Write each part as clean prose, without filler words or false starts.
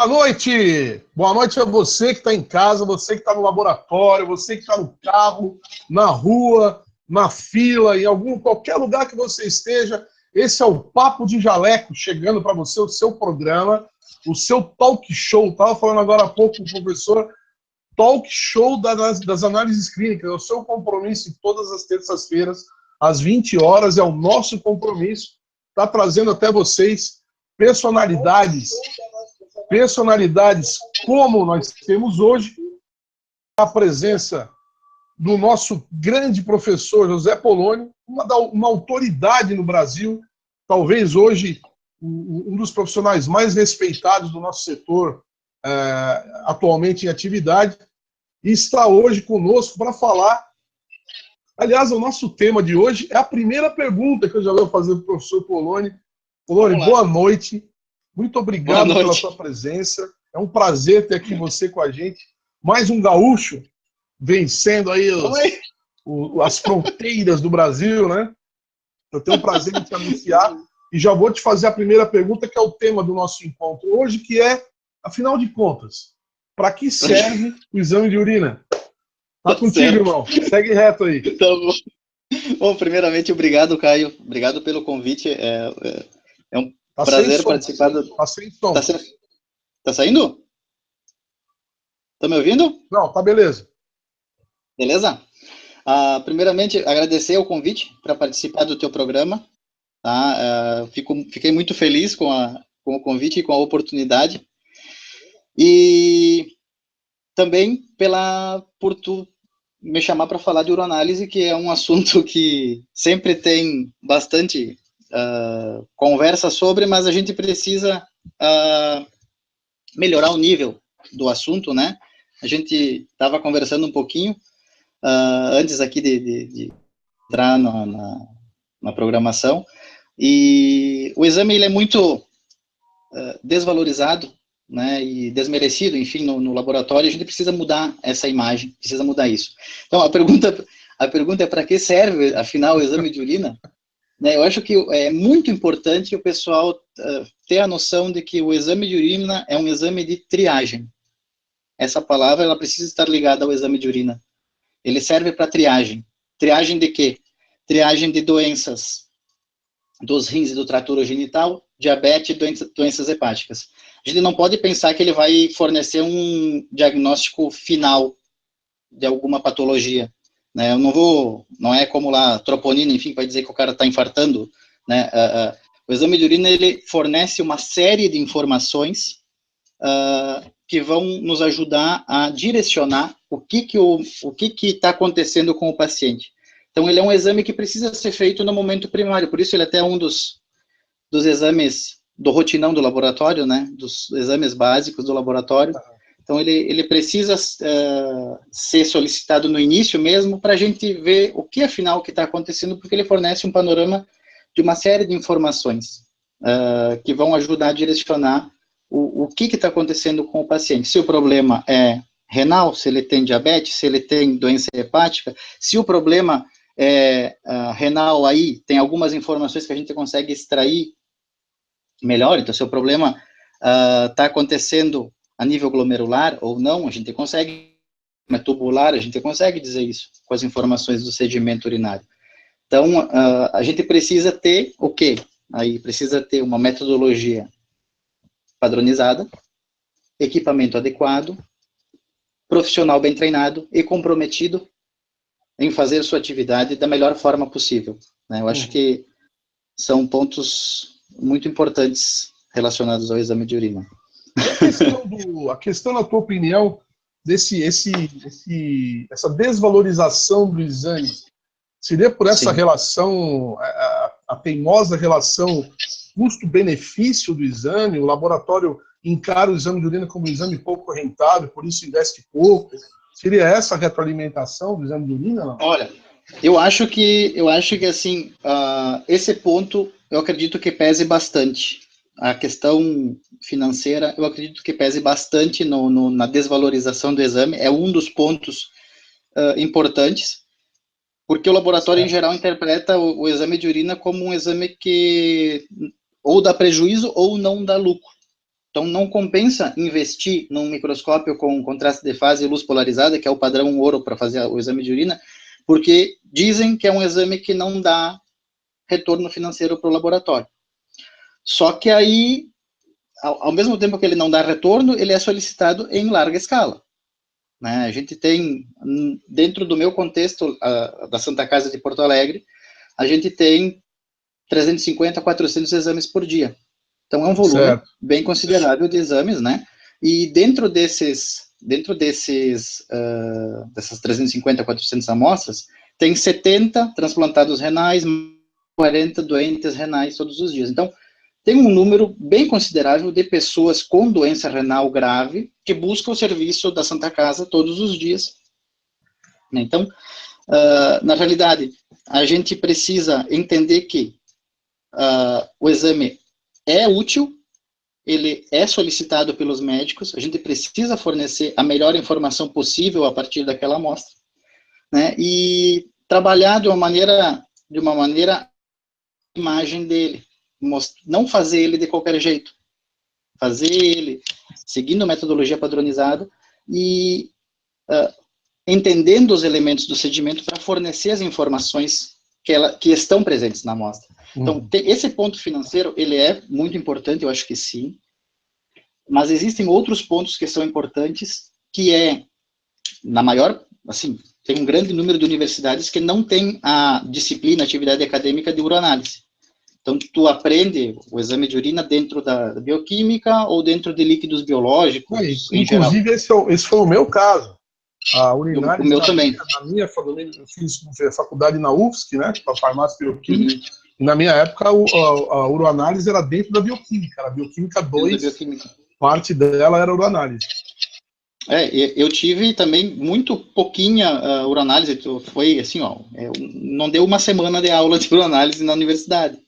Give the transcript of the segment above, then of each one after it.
Boa noite! Boa noite a você que está em casa, você que está no laboratório, você que está no carro, na rua, na fila, qualquer lugar que você esteja. Esse é o Papo de Jaleco, chegando para você, o seu programa, o seu talk show. Estava falando agora há pouco com o professor, talk show das análises clínicas. É o seu compromisso em todas as terças-feiras, às 20 horas, é o nosso compromisso. Está trazendo até vocês personalidades como nós temos hoje, a presença do nosso grande professor José Poloni, uma autoridade no Brasil, talvez hoje um dos profissionais mais respeitados do nosso setor, atualmente em atividade, e está hoje conosco para falar. Aliás, o nosso tema de hoje é a primeira pergunta que eu já vou fazer para o professor Poloni. Poloni, boa noite. Muito obrigado pela sua presença. É um prazer ter aqui você com a gente. Mais um gaúcho vencendo aí as fronteiras do Brasil, né? Eu tenho o prazer de te anunciar e já vou te fazer a primeira pergunta, que é o tema do nosso encontro hoje, que é, afinal de contas, para que serve o exame de urina? Tá contigo, certo, irmão. Segue reto aí. Tá bom. Bom, primeiramente, obrigado, Caio. Obrigado pelo convite. É um prazer participar do... Tá sem som. Tá saindo? Tá me ouvindo? Não, tá beleza. Beleza? Primeiramente, agradecer o convite para participar do teu programa. Tá? Fiquei muito feliz com o convite e com a oportunidade. E também por tu me chamar para falar de uroanálise, que é um assunto que sempre tem bastante conversa sobre, mas a gente precisa melhorar o nível do assunto, né? A gente estava conversando um pouquinho antes aqui de entrar na programação, e o exame ele é muito desvalorizado, né, e desmerecido, enfim, no laboratório. A gente precisa mudar essa imagem, precisa mudar isso. Então, a pergunta é para que serve, afinal, o exame de urina? Né, eu acho que é muito importante o pessoal ter a noção de que o exame de urina é um exame de triagem. Essa palavra ela precisa estar ligada ao exame de urina. Ele serve para triagem. Triagem de quê? Triagem de doenças dos rins e do trato urogenital, diabetes e doenças hepáticas. A gente não pode pensar que ele vai fornecer um diagnóstico final de alguma patologia, né? Não é como lá, troponina, enfim, vai dizer que o cara está infartando, né? O exame de urina, ele fornece uma série de informações que vão nos ajudar a direcionar o que está acontecendo com o paciente. Então, ele é um exame que precisa ser feito no momento primário, por isso ele é até um dos exames do rotinão do laboratório, né, dos exames básicos do laboratório. Então, ele precisa ser solicitado no início mesmo, para a gente ver o que, afinal, que está acontecendo, porque ele fornece um panorama de uma série de informações que vão ajudar a direcionar o que está acontecendo com o paciente. Se o problema é renal, se ele tem diabetes, se ele tem doença hepática, se o problema renal, aí tem algumas informações que a gente consegue extrair melhor. Então, se o problema está acontecendo a nível glomerular ou não, a gente consegue, mas tubular, a gente consegue dizer isso com as informações do sedimento urinário. Então, a gente precisa ter o quê? Aí precisa ter uma metodologia padronizada, equipamento adequado, profissional bem treinado e comprometido em fazer sua atividade da melhor forma possível, né? Eu acho que são pontos muito importantes relacionados ao exame de urina. A questão, na tua opinião, essa desvalorização do exame, seria por essa relação, a teimosa relação custo-benefício do exame? O laboratório encara o exame de urina como um exame pouco rentável, por isso investe pouco? Seria essa a retroalimentação do exame de urina? Não? Olha, eu acho que assim, esse ponto eu acredito que pese bastante. A questão financeira, eu acredito que pese bastante na desvalorização do exame. É um dos pontos importantes, porque o laboratório, em geral, interpreta o exame de urina como um exame que ou dá prejuízo ou não dá lucro. Então, não compensa investir num microscópio com contraste de fase e luz polarizada, que é o padrão ouro para fazer o exame de urina, porque dizem que é um exame que não dá retorno financeiro para o laboratório. Só que aí, ao mesmo tempo que ele não dá retorno, ele é solicitado em larga escala. Né? A gente tem, dentro do meu contexto da Santa Casa de Porto Alegre, a gente tem 350 a 400 exames por dia. Então, é um volume bem considerável de exames, né? E dessas 350 a 400 amostras, tem 70 transplantados renais, 40 doentes renais todos os dias. Então, tem um número bem considerável de pessoas com doença renal grave que buscam o serviço da Santa Casa todos os dias. Então, na realidade, a gente precisa entender que o exame é útil, ele é solicitado pelos médicos, a gente precisa fornecer a melhor informação possível a partir daquela amostra, né? E trabalhar de uma maneira a imagem dele, não fazer ele de qualquer jeito, fazer ele seguindo metodologia padronizada e entendendo os elementos do sedimento para fornecer as informações que estão presentes na amostra. Então, esse ponto financeiro, ele é muito importante, eu acho que sim, mas existem outros pontos que são importantes, que tem um grande número de universidades que não tem a disciplina, a atividade acadêmica de uroanálise. Então, tu aprende o exame de urina dentro da bioquímica ou dentro de líquidos biológicos, em geral. Inclusive, esse foi o meu caso. A urinálise, o meu também. Eu fiz faculdade na UFSC, né, para farmácia e bioquímica, e na minha época a uroanálise era dentro da bioquímica, era bioquímica 2, parte dela era uroanálise. Eu tive também muito pouquinha uroanálise, foi assim, não deu uma semana de aula de uroanálise na universidade.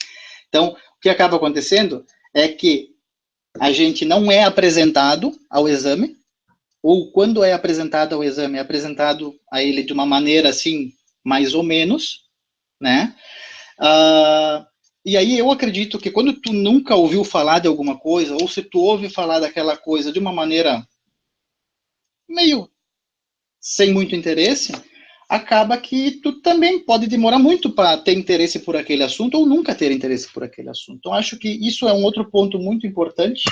Então, o que acaba acontecendo é que a gente não é apresentado ao exame, ou quando é apresentado ao exame, é apresentado a ele de uma maneira, assim, mais ou menos, né? E aí eu acredito que quando tu nunca ouviu falar de alguma coisa, ou se tu ouve falar daquela coisa de uma maneira meio sem muito interesse, acaba que tu também pode demorar muito para ter interesse por aquele assunto ou nunca ter interesse por aquele assunto. Então, acho que isso é um outro ponto muito importante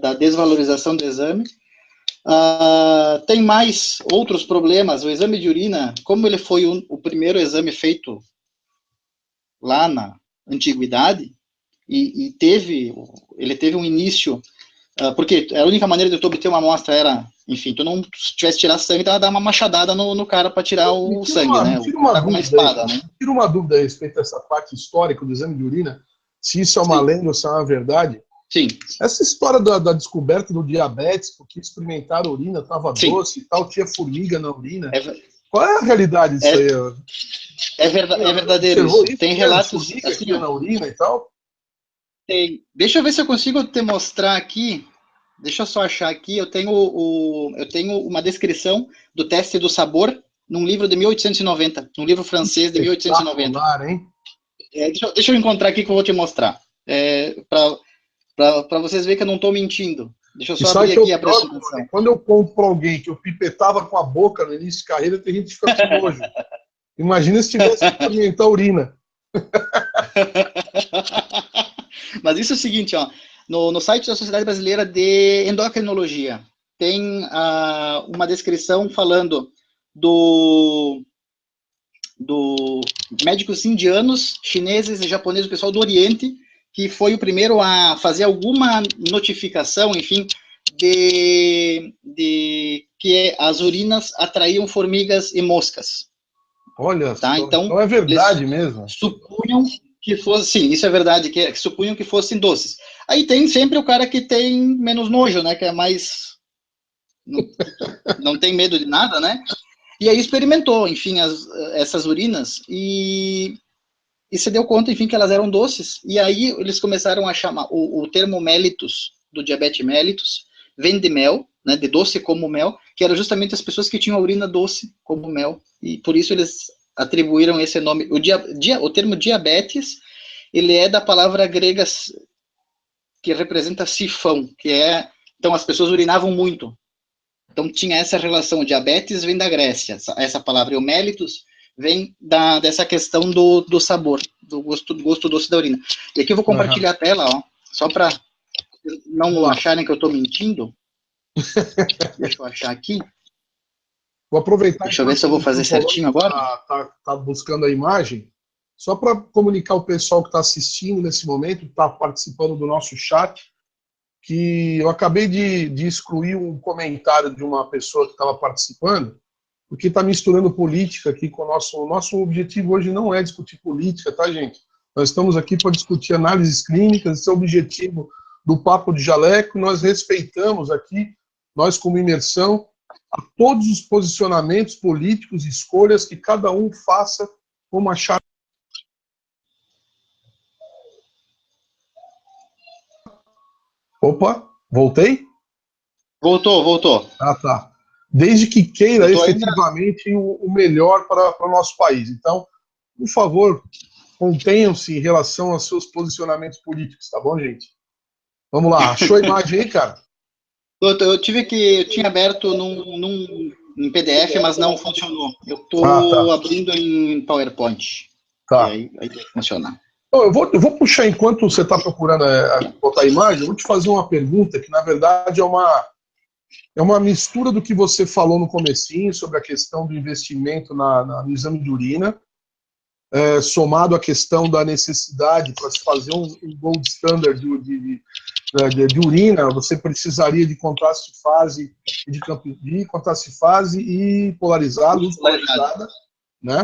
da desvalorização do exame. Tem mais outros problemas. O exame de urina, como ele foi o primeiro exame feito lá na antiguidade, e ele teve um início, porque a única maneira de tu obter uma amostra era, enfim, tu não tivesse tirar sangue, tu ia dar uma machadada no cara para tirar o sangue, né? Tira uma espada, né? Tira uma dúvida a respeito dessa parte histórica do exame de urina, se isso é uma lenda ou se é uma verdade. Sim. Essa história da descoberta do diabetes, porque experimentaram a urina, estava doce e tal, tinha formiga na urina. Qual é a realidade disso aí? É verdadeiro isso. Tem relatos assim, na urina e tal? Tem. Deixa eu ver se eu consigo te mostrar aqui. Deixa eu só achar aqui. Eu tenho uma descrição do teste do sabor num livro de 1890, num livro francês de 1890. Hein? Deixa eu encontrar aqui que eu vou te mostrar. Para vocês verem que eu não estou mentindo. Deixa eu só abrir aqui a apresentação. Quando eu conto para alguém que eu pipetava com a boca no início de carreira, tem gente que fica com nojo. Imagina se tivesse que experimentar a urina. Mas isso é o seguinte, no site da Sociedade Brasileira de Endocrinologia, tem uma descrição falando do médicos indianos, chineses e japoneses, o pessoal do Oriente, que foi o primeiro a fazer alguma notificação, enfim, de que as urinas atraíam formigas e moscas. Olha, tá? Então é verdade mesmo. Supunham que fosse, sim, isso é verdade, que supunham que fossem doces. Aí tem sempre o cara que tem menos nojo, né, que é mais... não tem medo de nada, né? E aí experimentou, enfim, essas urinas e se deu conta, enfim, que elas eram doces. E aí eles começaram a chamar o termo mellitus, do diabetes mellitus, vem de mel, né, de doce como mel, que eram justamente as pessoas que tinham a urina doce como mel. E por isso eles atribuíram esse nome. O termo diabetes, ele é da palavra grega que representa sifão, que é... Então, as pessoas urinavam muito. Então, tinha essa relação, diabetes vem da Grécia, essa palavra eumélitos vem dessa questão do sabor, do gosto doce da urina. E aqui eu vou compartilhar a tela, ó, só para não acharem que eu estou mentindo. Deixa eu achar aqui. Vou aproveitar. Deixa eu ver se eu vou fazer certinho agora. Tá buscando a imagem. Só para comunicar ao pessoal que está assistindo nesse momento, está participando do nosso chat, que eu acabei de excluir um comentário de uma pessoa que estava participando, porque está misturando política aqui com o nosso objetivo hoje não é discutir política, tá, gente? Nós estamos aqui para discutir análises clínicas, esse é o objetivo do Papo de Jaleco, e nós respeitamos aqui, nós como imersão, a todos os posicionamentos políticos e escolhas que cada um faça como achar. Opa, voltei? Voltou. Ah, tá. Desde que queira efetivamente o melhor para o nosso país. Então, por favor, contenham-se em relação aos seus posicionamentos políticos, tá bom, gente? Vamos lá, achou a imagem aí, cara? Eu tinha aberto num PDF, mas não funcionou. Eu estou abrindo em PowerPoint. Tá. E aí tem que funcionar. Então, eu vou puxar, enquanto você está procurando botar a imagem, eu vou te fazer uma pergunta que, na verdade, é uma mistura do que você falou no comecinho sobre a questão do investimento no exame de urina, somado à questão da necessidade para se fazer um gold standard de urina, você precisaria de contraste de fase, de contraste de fase e polarizada, né?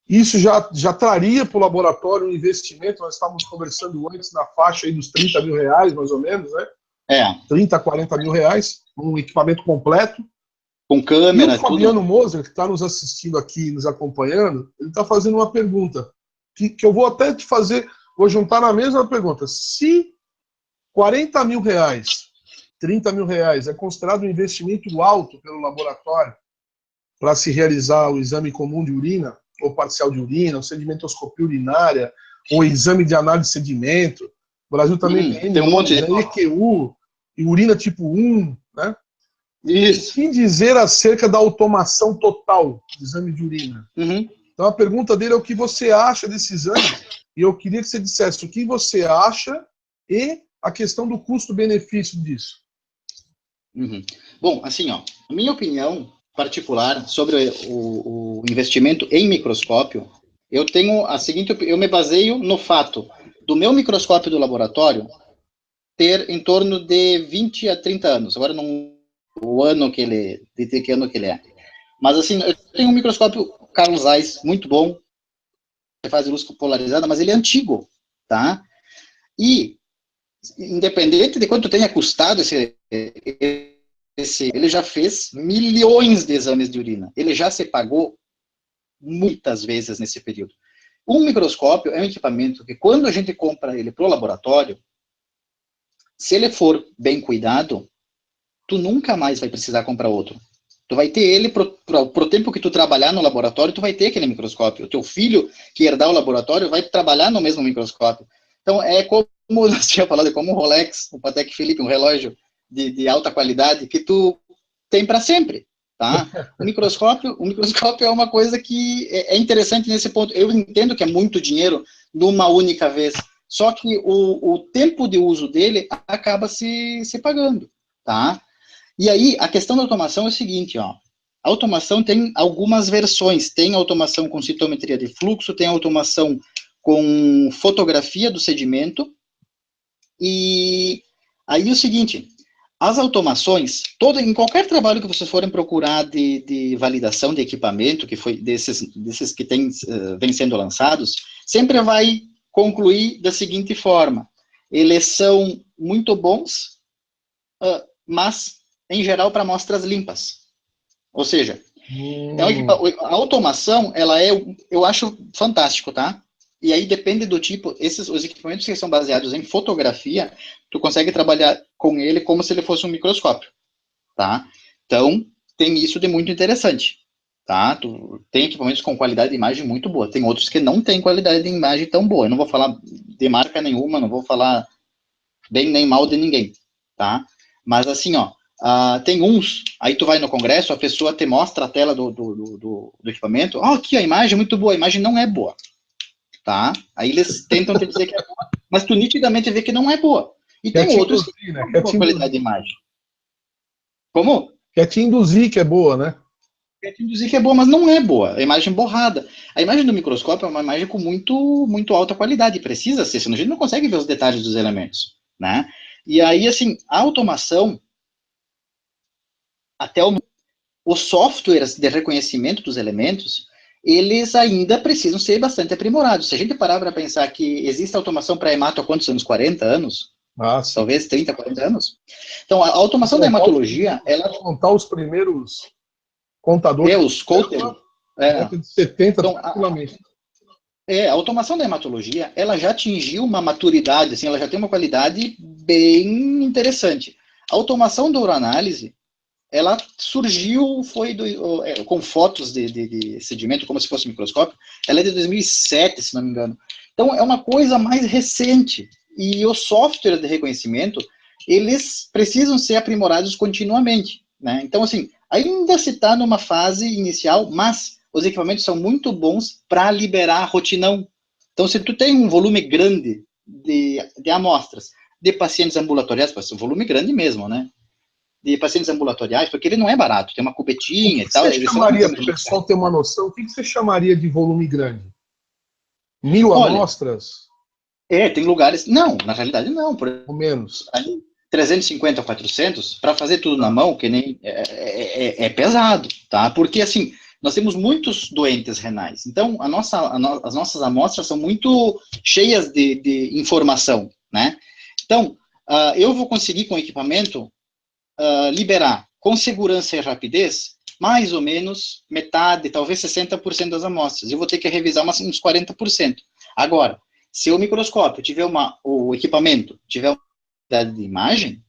Isso já traria para o laboratório um investimento, nós estávamos conversando antes na faixa aí dos R$30 mil, mais ou menos, né? 30, 40 mil reais, um equipamento completo. Com câmera, e o Fabiano Moser, que está nos assistindo aqui, nos acompanhando, ele está fazendo uma pergunta, que eu vou até te fazer, vou juntar na mesma pergunta. Se 40 mil reais, 30 mil reais é considerado um investimento alto pelo laboratório para se realizar o exame comum de urina, ou parcial de urina, ou sedimentoscopia urinária, ou exame de análise de sedimento, o Brasil também tem um monte de EQU, e urina tipo 1, né? Isso. O que dizer acerca da automação total do exame de urina? Então a pergunta dele é o que você acha desse exame, e eu queria que você dissesse o que você acha e a questão do custo-benefício disso. Bom, assim, ó, a minha opinião particular sobre o investimento em microscópio, eu tenho a seguinte, eu me baseio no fato do meu microscópio do laboratório ter em torno de 20 a 30 anos. Agora não o ano que ele é. Mas assim, eu tenho um microscópio Carl Zeiss muito bom, que faz luz polarizada, mas ele é antigo, tá? E independente de quanto tenha custado ele já fez milhões de exames de urina. Ele já se pagou muitas vezes nesse período. Um microscópio é um equipamento que, quando a gente compra ele para o laboratório, se ele for bem cuidado, tu nunca mais vai precisar comprar outro. Tu vai ter ele pro tempo que tu trabalhar no laboratório, tu vai ter aquele microscópio. O teu filho que herdar o laboratório vai trabalhar no mesmo microscópio. Então, é como nós tínhamos falado, é como um Rolex, o Patek Philippe, um relógio de alta qualidade que tu tem para sempre, tá? O microscópio é uma coisa que é interessante nesse ponto. Eu entendo que é muito dinheiro numa única vez, só que o tempo de uso dele acaba se pagando, tá? E aí, a questão da automação é o seguinte, ó. A automação tem algumas versões. Tem automação com citometria de fluxo, tem automação com fotografia do sedimento. E aí é o seguinte, as automações, em qualquer trabalho que vocês forem procurar de validação de equipamento, que foi desses que vem sendo lançados, sempre vai concluir da seguinte forma: eles são muito bons, mas em geral para amostras limpas. Ou seja, a automação, eu acho fantástico, tá? E aí depende do tipo, os equipamentos que são baseados em fotografia, tu consegue trabalhar com ele como se ele fosse um microscópio, tá? Então, tem isso de muito interessante, tá? Tu tem equipamentos com qualidade de imagem muito boa, tem outros que não têm qualidade de imagem tão boa. Eu não vou falar de marca nenhuma, não vou falar bem nem mal de ninguém, tá? Mas assim, ó, tem uns, aí tu vai no congresso, a pessoa te mostra a tela do equipamento, aqui a imagem é muito boa, a imagem não é boa, tá? Aí eles tentam te dizer que é boa, mas tu nitidamente vê que não é boa. E Quer tem te outros que induzir, né? têm Quer boa te qualidade induzir. de imagem. Como? Quer te induzir que é boa, né? Quer te dizer que é boa, mas não é boa. É imagem borrada. A imagem do microscópio é uma imagem com muito alta qualidade. Precisa ser, senão a gente não consegue ver os detalhes dos elementos, né? E aí, assim, a automação, até os softwares de reconhecimento dos elementos, eles ainda precisam ser bastante aprimorados. Se a gente parar para pensar que existe automação para hemato há quantos anos? 40 anos? Ah, sim. Talvez 30, 40 anos? Então, a automação da hematologia, ela... Contar os primeiros contadores Os Coulter, da década de 70, então, tranquilamente. a automação da hematologia, ela já atingiu uma maturidade, assim, ela já tem uma qualidade bem interessante. A automação da uroanálise, ela surgiu, com fotos de sedimento, como se fosse um microscópio, ela é de 2007, se não me engano. Então, é uma coisa mais recente. E os softwares de reconhecimento, eles precisam ser aprimorados continuamente, né? Então, assim, ainda se está numa fase inicial, mas os equipamentos são muito bons para liberar rotinão. Então, se tu tem um volume grande de amostras de pacientes ambulatoriais, um volume grande mesmo, né? De pacientes ambulatoriais, porque ele não é barato, tem uma O cubetinha que e tal, você eles são chamaria, para o relativamente pessoal caros. ter uma noção, o que você chamaria de volume grande? 1.000 Olha, amostras? tem lugares, não, na realidade não, por Ou menos? ali, 350 a 400, para fazer tudo na Tá. mão, que nem é pesado, tá? Porque, assim, nós temos muitos doentes renais, então as nossas amostras são muito cheias de informação, né? Então, eu vou conseguir com o equipamento liberar com segurança e rapidez mais ou menos metade, talvez 60% das amostras. Eu vou ter que revisar uns 40%. Agora, se o microscópio tiver o equipamento tiver uma qualidade de imagem,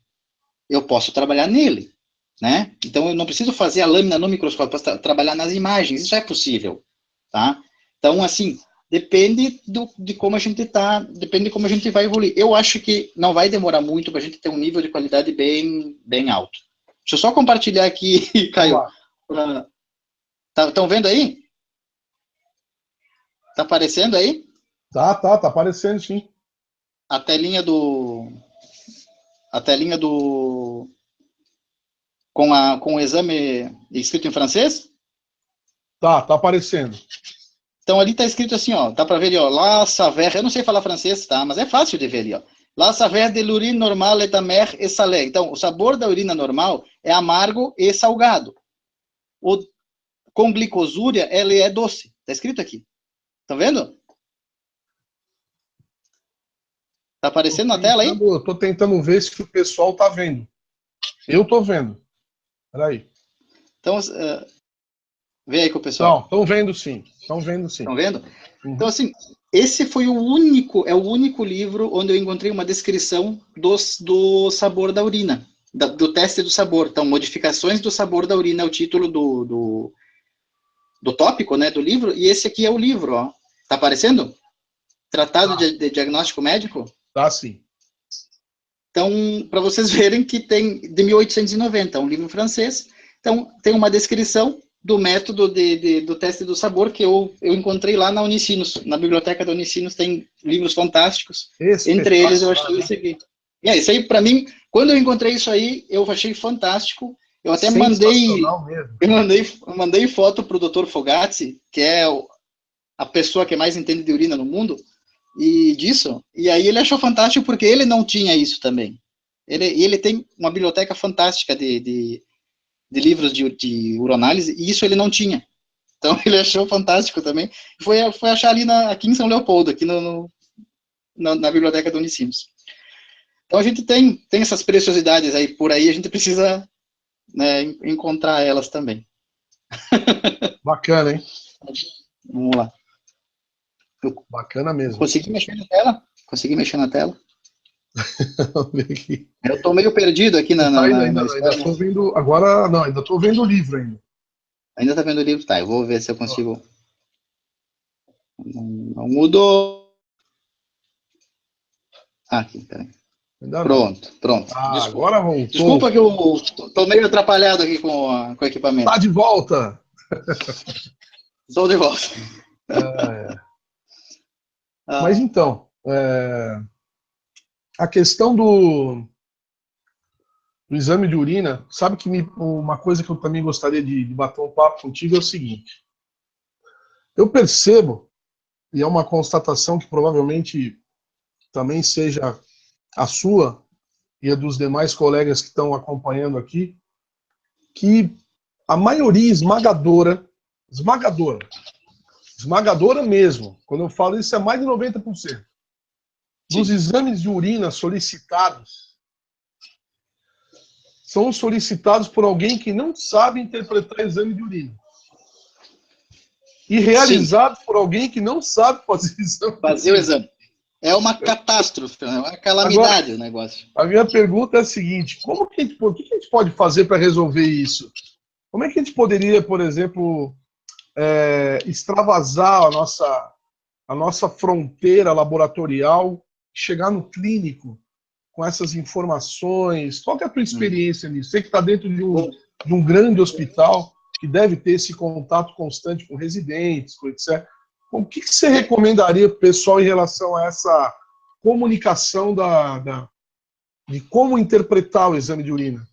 eu posso trabalhar nele, né? Então eu não preciso fazer a lâmina no microscópio, eu posso trabalhar nas imagens, isso é possível, tá? Então, assim, depende de como a gente tá, depende de como a gente vai evoluir. Eu acho que não vai demorar muito para a gente ter um nível de qualidade bem alto. Deixa eu só compartilhar aqui, Vamos Caio. lá. Estão vendo aí? Tá aparecendo aí? Tá aparecendo, sim. A telinha do. A telinha do. Com o exame escrito em francês? Tá aparecendo. Então ali está escrito assim, ó, dá para ver ali, ó, La Savère, eu não sei falar francês, tá, mas é fácil de ver ali, ó. La Savère de l'urine normale est amère et salée. Então, o sabor da urina normal é amargo e salgado. O com glicosúria, ele é doce. Tá escrito aqui. Tá vendo? Tá aparecendo na tela aí? Eu tô tentando ver se o pessoal tá vendo. Eu tô vendo. Peraí. Então, vê aí com o Não, pessoal. estão vendo sim. Estão vendo sim. Estão vendo? Então, Uhum. assim, esse foi o único livro onde eu encontrei uma descrição do sabor da urina, do teste do sabor. Então, modificações do sabor da urina é o título do tópico, né, do livro, e esse aqui é o livro, ó. Tá aparecendo? Tratado Tá, de Diagnóstico Médico. tá sim. Então, para vocês verem que tem de 1890, um livro francês. Então, tem uma descrição do método do teste do sabor que eu encontrei lá na Unicinos, na biblioteca da Unicinos tem livros fantásticos. Entre eles, eu Espetacular, achei né? esse aqui. E isso aí, para mim, quando eu encontrei isso aí, eu achei fantástico. Eu até Sensacional mesmo, cara. mandei foto para o Dr. Fogazzi, que é a pessoa que mais entende de urina no mundo, e disso. E aí ele achou fantástico porque ele não tinha isso também. Ele tem uma biblioteca fantástica de livros de uronálise, e isso ele não tinha. Então ele achou fantástico também. Foi achar ali aqui em São Leopoldo, aqui na biblioteca do Unicinos. Então a gente tem essas preciosidades aí por aí, a gente precisa, né, encontrar elas também. Bacana, hein? Vamos lá. Eu Bacana mesmo. consegui mexer na tela? Consegui mexer na tela? Vamos ver aqui. Eu estou meio perdido aqui Você tá na ainda história, tô mas vendo. Agora, não, ainda tô vendo o livro ainda. ainda está vendo o livro? Tá, eu vou ver se eu Ó, consigo. Não mudou. Ah, aqui, peraí. Ainda não. Pronto, pronto. Ah, Desculpa. agora voltou. Desculpa que eu tô meio atrapalhado aqui com o equipamento. Tá de volta. Estou de volta. É, mas Ah, então, a questão do exame de urina, sabe que uma coisa que eu também gostaria de bater um papo contigo é o seguinte. Eu percebo, e é uma constatação que provavelmente também seja a sua e a dos demais colegas que estão acompanhando aqui, que a maioria esmagadora mesmo, quando eu falo isso é mais de 90%, dos sim, exames de urina solicitados são solicitados por alguém que não sabe interpretar exame de urina. E sim, realizados por alguém que não sabe fazer exame de fazer o urina. exame. É uma catástrofe, é uma Agora, calamidade o negócio. a minha pergunta é a seguinte: o que a gente pode fazer para resolver isso? Como é que a gente poderia, por exemplo, extravasar a nossa fronteira laboratorial, chegar no clínico com essas informações? Qual que é a tua experiência nisso? Você que está dentro Bom, de um grande hospital, que deve ter esse contato constante com residentes, com etc. O que você é, recomendaria para o pessoal em relação a essa comunicação de como interpretar o exame de urina?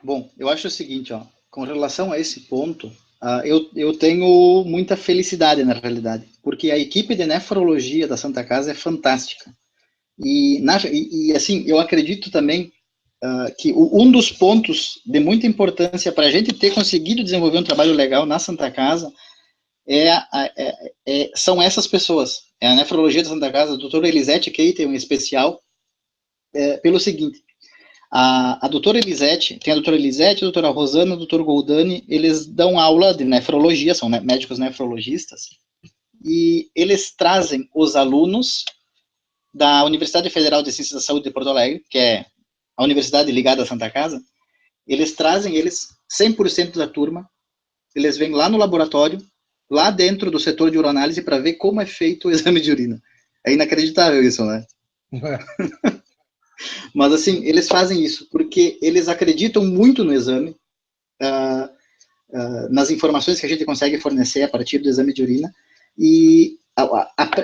bom, eu acho o seguinte, ó, com relação a esse ponto, eu tenho muita felicidade na realidade, porque a equipe de nefrologia da Santa Casa é fantástica. Assim, eu acredito também que um dos pontos de muita importância para a gente ter conseguido desenvolver um trabalho legal na Santa Casa são essas pessoas. É a nefrologia da Santa Casa, a doutora Elisete Keiter, em especial, pelo seguinte, a doutora Elisete, tem a doutora Elisete, a doutora Rosana, o doutor Goldani, eles dão aula de nefrologia, são médicos nefrologistas, e eles trazem os alunos da Universidade Federal de Ciências da Saúde de Porto Alegre, que é a universidade ligada à Santa Casa, eles trazem 100% da turma, eles vêm lá no laboratório, lá dentro do setor de uroanálise, para ver como é feito o exame de urina. É inacreditável isso, né? Mas, assim, eles fazem isso porque eles acreditam muito no exame, nas informações que a gente consegue fornecer a partir do exame de urina, e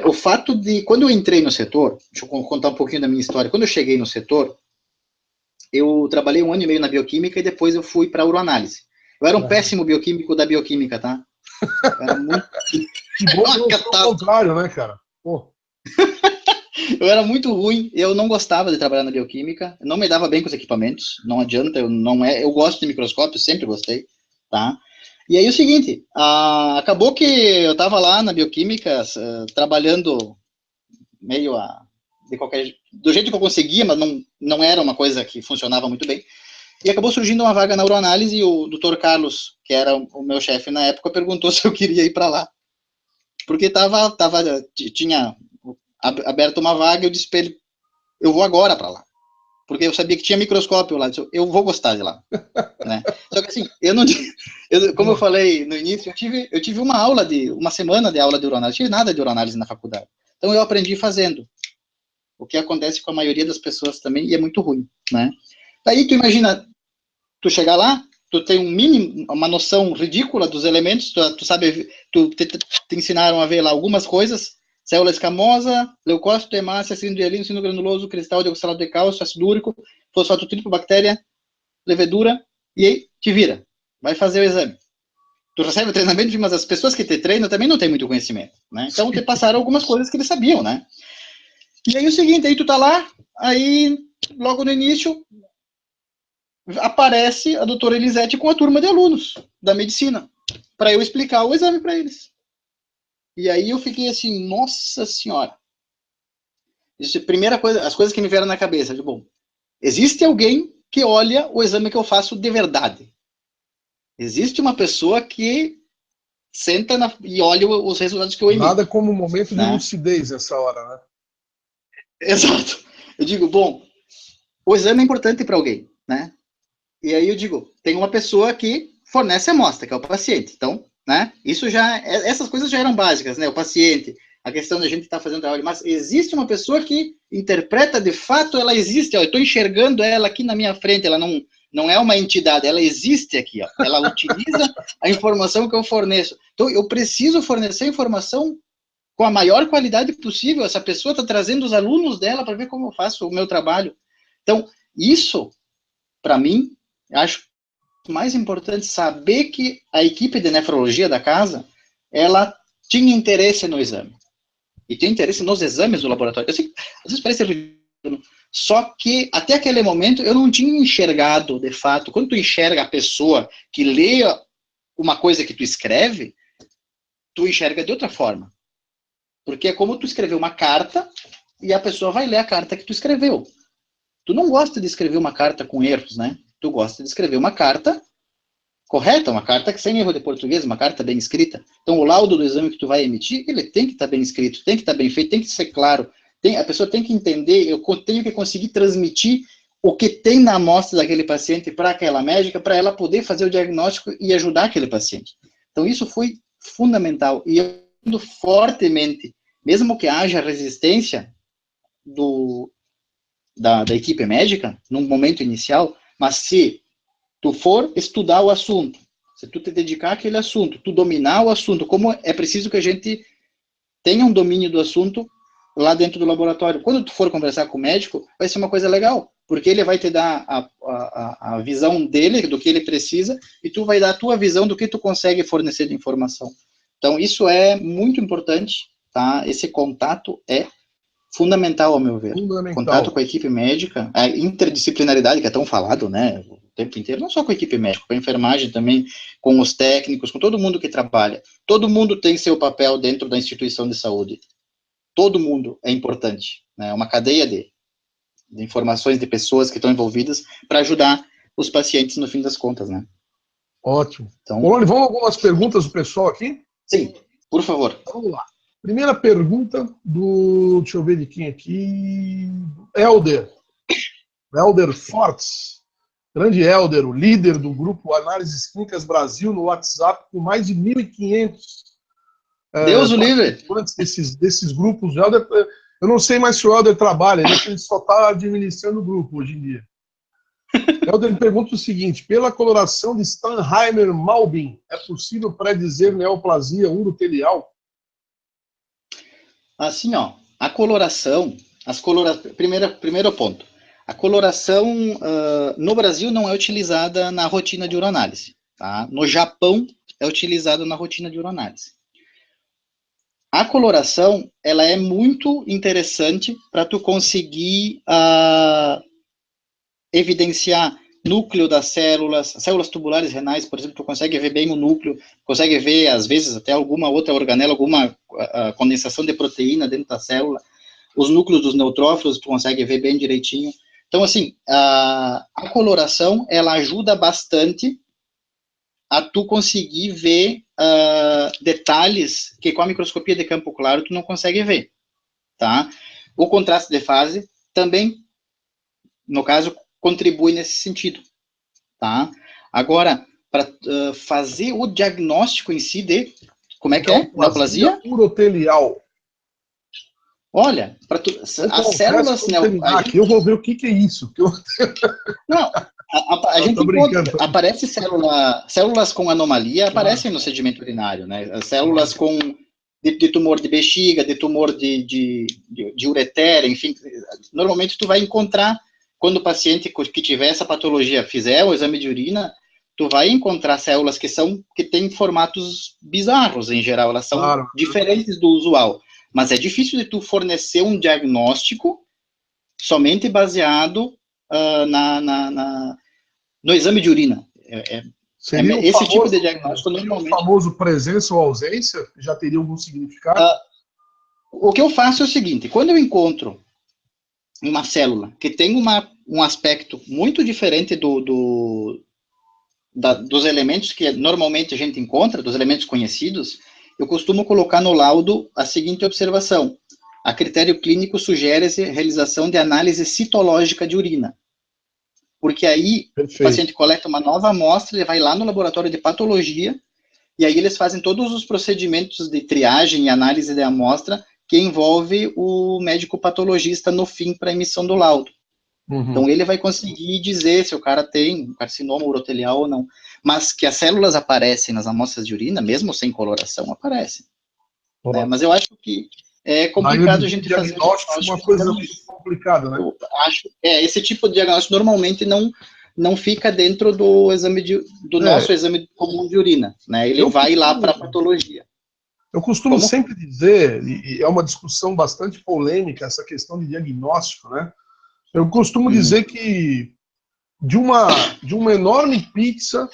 o fato de, quando eu entrei no setor, deixa eu contar um pouquinho da minha história, quando eu cheguei no setor, eu trabalhei 1 ano e meio na bioquímica e depois eu fui para a uroanálise. Eu era um péssimo bioquímico da bioquímica, tá? Eu era muito... Que bom que não foi o contrário, né, cara? Pô. Eu era muito ruim, eu não gostava de trabalhar na bioquímica, não me dava bem com os equipamentos, não adianta, eu gosto de microscópio, sempre gostei, tá? E aí o seguinte, acabou que eu estava lá na bioquímica, trabalhando meio do jeito que eu conseguia, mas não era uma coisa que funcionava muito bem. E acabou surgindo uma vaga na uroanálise e o Dr. Carlos, que era o meu chefe na época, perguntou se eu queria ir para lá. Porque tinha aberto uma vaga e eu disse para ele, eu vou agora para lá. Porque eu sabia que tinha microscópio lá, eu vou gostar de lá. Né? Só que assim, como eu falei no início, eu tive uma semana de aula de uroanálise, não tive nada de uroanálise na faculdade. Então eu aprendi fazendo. O que acontece com a maioria das pessoas também, e é muito ruim, né? Daí tu imagina, tu chegar lá, tu tem uma noção ridícula dos elementos, tu sabe, te ensinaram a ver lá algumas coisas, célula escamosa, leucócito, hemácia, cilindro de Elino, cilindro granuloso, cristal de oxalato de cálcio, ácido úrico, fosfato tríplico, bactéria, levedura, e aí te vira, vai fazer o exame. Tu recebe o treinamento, mas as pessoas que te treinam também não têm muito conhecimento, né? Então te passaram algumas coisas que eles sabiam, né? E aí o seguinte, aí tu tá lá, aí logo no início aparece a doutora Elisete com a turma de alunos da medicina, para eu explicar o exame para eles. E aí eu fiquei assim, nossa senhora. Isso é a primeira coisa, as coisas que me vieram na cabeça, de bom, existe alguém que olha o exame que eu faço de verdade. Existe uma pessoa que senta e olha os resultados que eu Nada emito. como um momento de Né? lucidez nessa hora, né? Exato. Eu digo, bom, o exame é importante para alguém, né? E aí eu digo, tem uma pessoa que fornece a amostra, que é o paciente. Então, né? Essas coisas já eram básicas, né? O paciente, a questão da gente estar fazendo trabalho, mas existe uma pessoa que interpreta de fato, ela existe, ó, eu estou enxergando ela aqui na minha frente, ela não é uma entidade, ela existe aqui, ó, ela utiliza a informação que eu forneço. Então, eu preciso fornecer informação com a maior qualidade possível, essa pessoa está trazendo os alunos dela para ver como eu faço o meu trabalho. Então, isso, para mim, acho mais importante saber que a equipe de nefrologia da casa, ela tinha interesse no exame. E tinha interesse nos exames do laboratório. Eu sei que, às vezes parece ridículo, só que até aquele momento eu não tinha enxergado, de fato, quando tu enxerga a pessoa que lê uma coisa que tu escreve, tu enxerga de outra forma. Porque é como tu escrever uma carta e a pessoa vai ler a carta que tu escreveu. Tu não gosta de escrever uma carta com erros, né? Tu gosta de escrever uma carta correta, uma carta que sem erro de português, uma carta bem escrita. Então, o laudo do exame que tu vai emitir, ele tem que estar bem escrito, tem que estar bem feito, tem que ser claro. A pessoa tem que entender, eu tenho que conseguir transmitir o que tem na amostra daquele paciente para aquela médica, para ela poder fazer o diagnóstico e ajudar aquele paciente. Então, isso foi fundamental. E eu ando fortemente, mesmo que haja resistência da equipe médica, num momento inicial, mas se tu for estudar o assunto, se tu te dedicar àquele assunto, tu dominar o assunto, como é preciso que a gente tenha um domínio do assunto lá dentro do laboratório. Quando tu for conversar com o médico, vai ser uma coisa legal, porque ele vai te dar a visão dele, do que ele precisa, e tu vai dar a tua visão do que tu consegue fornecer de informação. Então, isso é muito importante, tá? Esse contato é fundamental, ao meu ver. Fundamental. Contato com a equipe médica, a interdisciplinaridade, que é tão falado, né, o tempo inteiro, não só com a equipe médica, com a enfermagem também, com os técnicos, com todo mundo que trabalha. Todo mundo tem seu papel dentro da instituição de saúde. Todo mundo é importante, né, uma cadeia de informações de pessoas que estão envolvidas para ajudar os pacientes no fim das contas, né. Ótimo. Então, Polônio, vamos algumas perguntas do pessoal aqui? sim, por favor. Vamos lá. Primeira pergunta deixa eu ver de quem aqui, Helder Fortes, grande Helder, o líder do grupo Análises Clínicas Brasil no WhatsApp, com mais de 1.500 Deus o livre. Desses grupos. Helder, eu não sei mais se o Helder trabalha, ele só está administrando o grupo hoje em dia. Helder pergunta o seguinte: pela coloração de Steinheimer-Malbin, é possível predizer neoplasia urotelial? Assim, ó, a coloração, primeiro ponto, a coloração no Brasil não é utilizada na rotina de uroanálise, tá? No Japão é utilizada na rotina de uroanálise. A coloração, ela é muito interessante para tu conseguir evidenciar núcleo das células tubulares renais, por exemplo, tu consegue ver bem o núcleo, consegue ver, às vezes, até alguma outra organela, alguma condensação de proteína dentro da célula, os núcleos dos neutrófilos, tu consegue ver bem direitinho. Então, assim, a coloração, ela ajuda bastante a tu conseguir ver detalhes que com a microscopia de campo claro tu não consegue ver, tá? O contraste de fase também, no caso, contribui nesse sentido, tá? Agora, para fazer o diagnóstico em si de, como é que é? Neoplasia urotelial. Olha, as células... Aqui eu vou ver o que é isso. Não, a gente encontra, aparece células com anomalia, aparecem no sedimento urinário, né? As células de tumor de bexiga, de tumor de ureter, enfim, normalmente tu vai encontrar, quando o paciente que tiver essa patologia fizer o exame de urina, tu vai encontrar células que têm formatos bizarros, em geral, elas são diferentes do usual, mas é difícil de tu fornecer um diagnóstico somente baseado no exame de urina. Seria esse tipo de diagnóstico normalmente... o famoso presença ou ausência? Já teria algum significado? O que eu faço é o seguinte: quando eu encontro uma célula que tem um aspecto muito diferente dos elementos que normalmente a gente encontra, dos elementos conhecidos, eu costumo colocar no laudo a seguinte observação: a critério clínico sugere-se a realização de análise citológica de urina. Porque aí o paciente coleta uma nova amostra, ele vai lá no laboratório de patologia, e aí eles fazem todos os procedimentos de triagem e análise da amostra que envolve o médico patologista no fim para a emissão do laudo. Então, ele vai conseguir dizer se o cara tem carcinoma urotelial ou não. Mas que as células aparecem nas amostras de urina, mesmo sem coloração, aparecem. Né? Mas eu acho que é complicado a gente fazer um diagnóstico. Uma coisa muito complicada, né? Eu acho que esse tipo de diagnóstico normalmente não fica dentro do exame nosso exame comum de urina. Né? Ele vai lá para a patologia. Eu costumo sempre dizer, e é uma discussão bastante polêmica, essa questão de diagnóstico, né? Eu costumo dizer que de uma enorme pizza,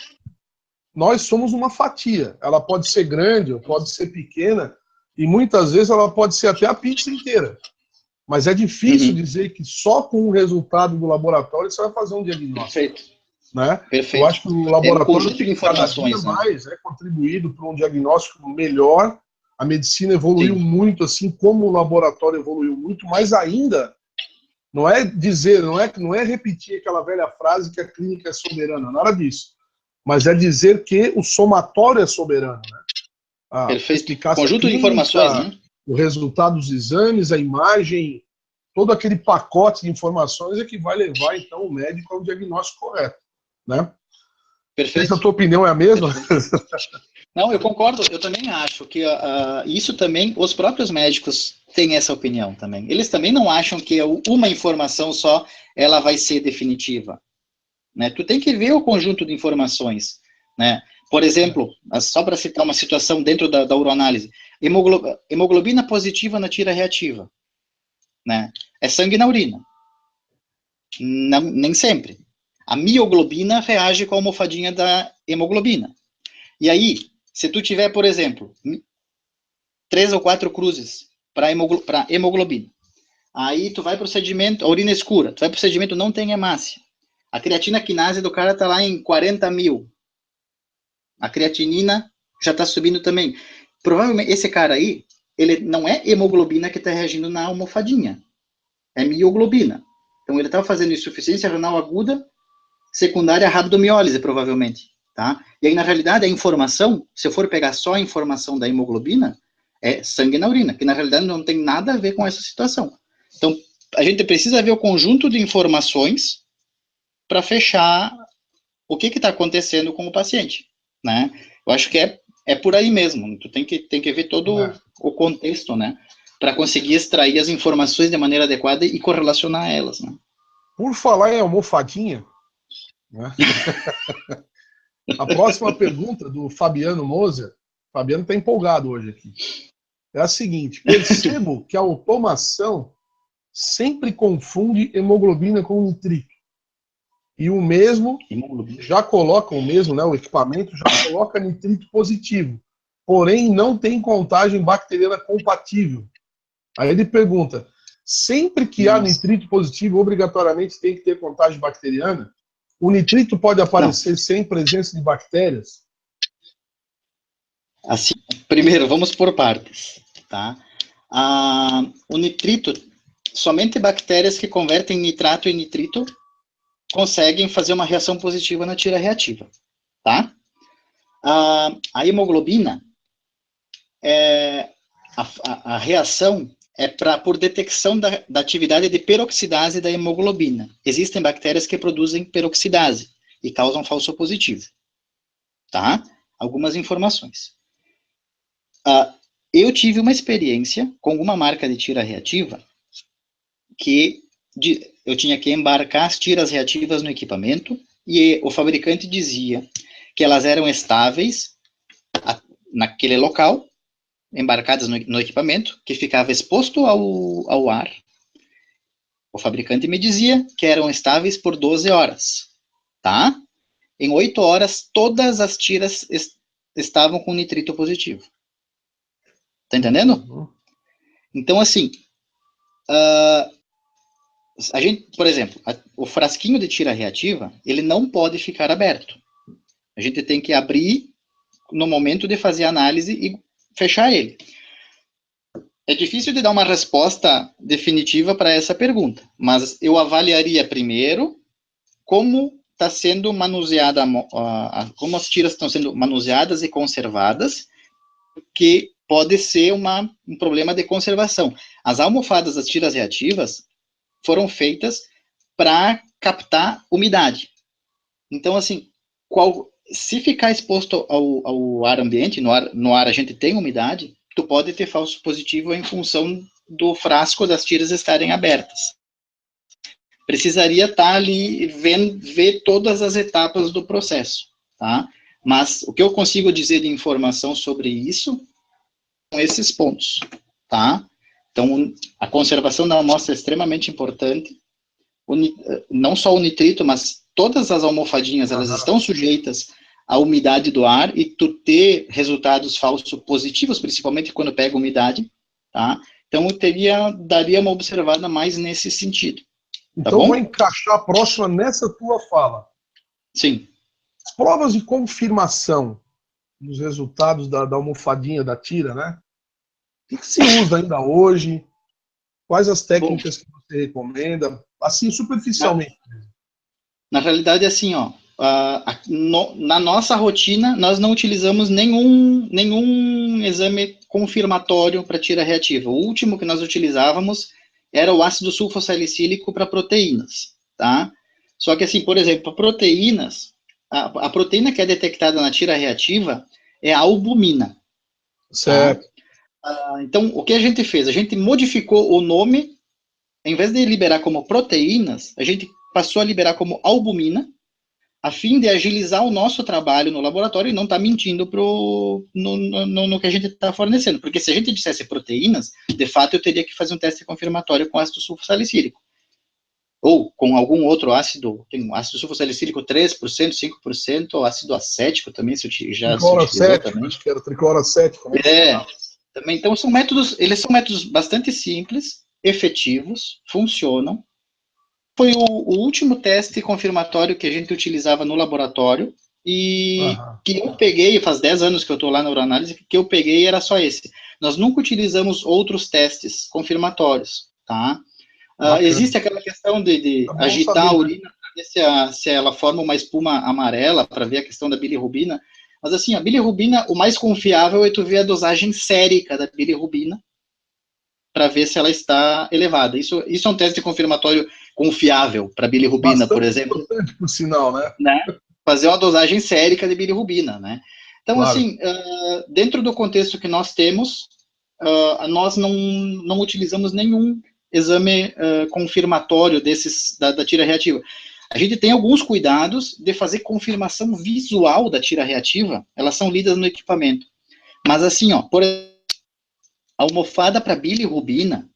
nós somos uma fatia. Ela pode ser grande ou pode ser pequena, e muitas vezes ela pode ser até a pizza inteira. Mas é difícil dizer que só com o resultado do laboratório você vai fazer um diagnóstico. Perfeito. Né? Perfeito. Eu acho que o laboratório tem cada dia mais contribuído para um diagnóstico melhor. A medicina evoluiu muito, assim como o laboratório evoluiu muito, mas ainda não é dizer, não é repetir aquela velha frase que a clínica é soberana, nada disso. Mas é dizer que o somatório é soberano. Né? Perfeito. Conjunto de informações, né? O resultado dos exames, a imagem, todo aquele pacote de informações é que vai levar, então, o médico ao diagnóstico correto. Né? Perfeito. A tua opinião é a mesma? Não, eu concordo. Eu também acho que isso também, os próprios médicos têm essa opinião também. Eles também não acham que uma informação só ela vai ser definitiva. Né? Tu tem que ver o conjunto de informações. Né? Por exemplo, só para citar uma situação dentro da uroanálise, hemoglobina positiva na tira reativa. Né? É sangue na urina. Não, nem sempre. A mioglobina reage com a almofadinha da hemoglobina. E aí, se tu tiver, por exemplo, 3 ou 4 cruzes para hemoglobina, aí tu vai para o sedimento, a urina escura, tu vai para o sedimento, não tem hemácia. A creatina quinase do cara está lá em 40 mil. A creatinina já está subindo também. Provavelmente, esse cara aí, ele não é hemoglobina que está reagindo na almofadinha. É mioglobina. Então, ele estava fazendo insuficiência renal aguda, secundária rabdomiólise, provavelmente. Tá? E aí, na realidade, a informação, se eu for pegar só a informação da hemoglobina, é sangue na urina, que na realidade não tem nada a ver com essa situação. Então, a gente precisa ver o conjunto de informações para fechar o que está acontecendo com o paciente. Né? Eu acho que é por aí mesmo. Tu tem que ver todo o contexto, né? Para conseguir extrair as informações de maneira adequada e correlacionar elas. Né? Por falar em almofadinha, né? A próxima pergunta do Fabiano Moser, o Fabiano está empolgado hoje aqui, é a seguinte: percebo que a automação sempre confunde hemoglobina com nitrito. E o mesmo, já coloca o mesmo, né, o equipamento já coloca nitrito positivo, porém não tem contagem bacteriana compatível. Aí ele pergunta, sempre que há nitrito positivo, obrigatoriamente tem que ter contagem bacteriana? O nitrito pode aparecer sem presença de bactérias? Assim, primeiro, vamos por partes, tá? O nitrito, somente bactérias que convertem nitrato em nitrito conseguem fazer uma reação positiva na tira reativa, tá? A hemoglobina, a reação é por detecção da atividade de peroxidase da hemoglobina. Existem bactérias que produzem peroxidase e causam falso positivo, tá? Algumas informações. Eu tive uma experiência com uma marca de tira reativa que eu tinha que embarcar as tiras reativas no equipamento e o fabricante dizia que elas eram estáveis naquele local, embarcadas no equipamento, que ficava exposto ao ar. O fabricante me dizia que eram estáveis por 12 horas, tá? Em 8 horas, todas as tiras estavam com nitrito positivo. Tá entendendo? Então, assim, a gente, por exemplo, o frasquinho de tira reativa, ele não pode ficar aberto. A gente tem que abrir no momento de fazer a análise e fechar ele. É difícil de dar uma resposta definitiva para essa pergunta, mas eu avaliaria primeiro como está sendo manuseada, como as tiras estão sendo manuseadas e conservadas, que pode ser um problema de conservação. As almofadas das tiras reativas foram feitas para captar umidade. Então, assim, se ficar exposto ao ar ambiente, no ar a gente tem umidade, tu pode ter falso positivo em função do frasco das tiras estarem abertas. Precisaria estar ali, ver todas as etapas do processo, tá? Mas o que eu consigo dizer de informação sobre isso são esses pontos, tá? Então, a conservação da amostra é extremamente importante. Não só o nitrito, mas todas as almofadinhas, elas estão sujeitas à umidade do ar, e tu ter resultados falsos positivos, principalmente quando pega umidade, tá? Então, daria uma observada mais nesse sentido. Tá Então, bom? vou encaixar a próxima nessa tua fala. Sim. As provas de confirmação dos resultados da almofadinha da tira, né? O que se usa ainda hoje? Quais as técnicas que você recomenda? Assim, superficialmente. Na realidade, é assim, ó, na nossa rotina, nós não utilizamos nenhum exame confirmatório para tira reativa. O último que nós utilizávamos era o ácido sulfossalicílico para proteínas, tá? Só que, assim, por exemplo, para proteínas, a proteína que é detectada na tira reativa é a albumina. Certo. Tá? Então, o que a gente fez? A gente modificou o nome, em vez de liberar como proteínas, a gente passou a liberar como albumina, a fim de agilizar o nosso trabalho no laboratório e não estar mentindo no que a gente está fornecendo. Porque se a gente dissesse proteínas, de fato eu teria que fazer um teste confirmatório com ácido sulfossalicílico. Ou com algum outro ácido, tem ácido sulfossalicílico 3%, 5%, ácido acético também se utilizou também. Acho que era tricloracético, né? Também. Então eles são métodos bastante simples, efetivos, funcionam. Foi o último teste confirmatório que a gente utilizava no laboratório, e que eu peguei, faz 10 anos que eu estou lá na Uranálise, que eu peguei era só esse. Nós nunca utilizamos outros testes confirmatórios, tá? Existe aquela questão de agitar a urina para ver se ela forma uma espuma amarela, para ver a questão da bilirrubina. Mas assim, a bilirrubina, o mais confiável é tu ver a dosagem sérica da bilirrubina, para ver se ela está elevada. Isso é um teste confirmatório confiável para bilirrubina, bastante, por exemplo. Importante, por sinal, né? Fazer uma dosagem sérica de bilirrubina, né? Então, claro. Assim, dentro do contexto que nós temos, nós não utilizamos nenhum exame confirmatório da tira reativa. A gente tem alguns cuidados de fazer confirmação visual da tira reativa, elas são lidas no equipamento. Mas assim, ó, por exemplo, a almofada para bilirrubina,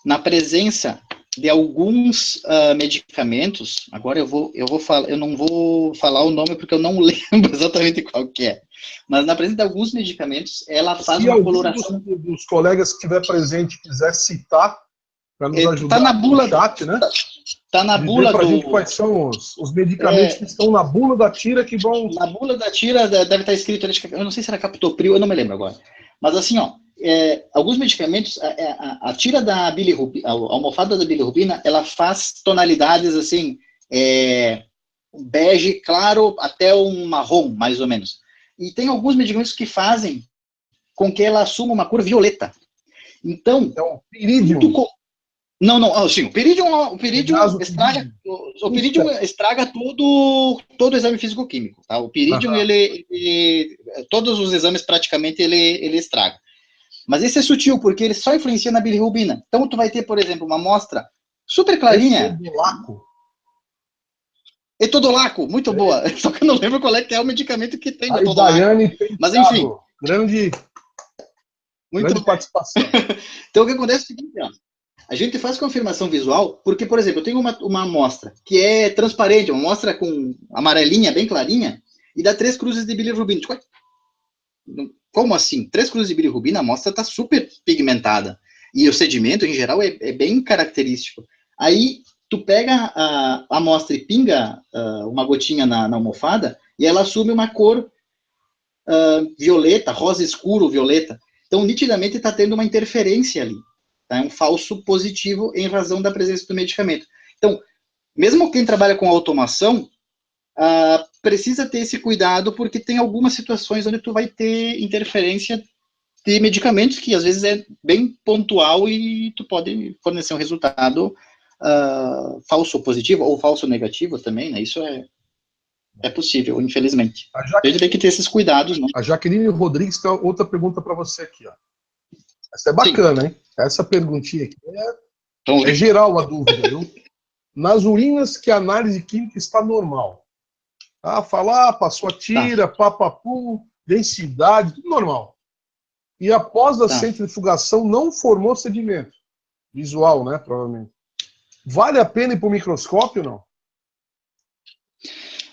na presença de alguns medicamentos, agora eu não vou falar o nome porque eu não lembro exatamente qual que é, mas na presença de alguns medicamentos, ela faz uma coloração. Se algum dos colegas que estiver presente quiser citar, para nos ajudar na bula, no chat, né? Tá na bula para a gente quais são os medicamentos que estão na bula da tira que vão... Na bula da tira deve estar escrito, eu não sei se era captopril, eu não me lembro agora. Mas assim, ó, alguns medicamentos, a tira da bilirrubina, a almofada da bilirrubina, ela faz tonalidades assim, bege claro até um marrom, mais ou menos. E tem alguns medicamentos que fazem com que ela assuma uma cor violeta. Então, Iridium. Não, sim, o Piridium estraga todo o exame físico-químico, tá? O Piridium, todos os exames praticamente ele estraga. Mas esse é sutil, porque ele só influencia na bilirrubina. Então, tu vai ter, por exemplo, uma amostra super clarinha. Etodolaco, muito boa. Só que eu não lembro qual é que é o medicamento que tem etodolaco. Mas enfim. Grande participação. Então, o que acontece é o seguinte, ó. A gente faz confirmação visual porque, por exemplo, eu tenho uma amostra que é transparente, uma amostra com amarelinha, bem clarinha, e dá 3 cruzes de bilirrubina. Como assim? 3 cruzes de bilirrubina, a amostra está super pigmentada. E o sedimento, em geral, é bem característico. Aí, tu pega a amostra e pinga uma gotinha na almofada, e ela assume uma cor violeta, rosa escuro, violeta. Então, nitidamente, está tendo uma interferência ali. É um falso positivo em razão da presença do medicamento. Então, mesmo quem trabalha com automação, precisa ter esse cuidado, porque tem algumas situações onde tu vai ter interferência ter medicamentos que às vezes é bem pontual e tu pode fornecer um resultado falso positivo ou falso negativo também, né? Isso é possível, infelizmente. A gente tem que ter esses cuidados, né? A Jaqueline Rodrigues tem outra pergunta para você aqui, ó. Essa é bacana, hein? Essa perguntinha aqui é geral a dúvida, viu? Nas urinas que a análise química está normal. Tá? Falar, passou a tira, papapu, densidade, tudo normal. E após a centrifugação não formou sedimento. Visual, né? Provavelmente. Vale a pena ir para o microscópio ou não?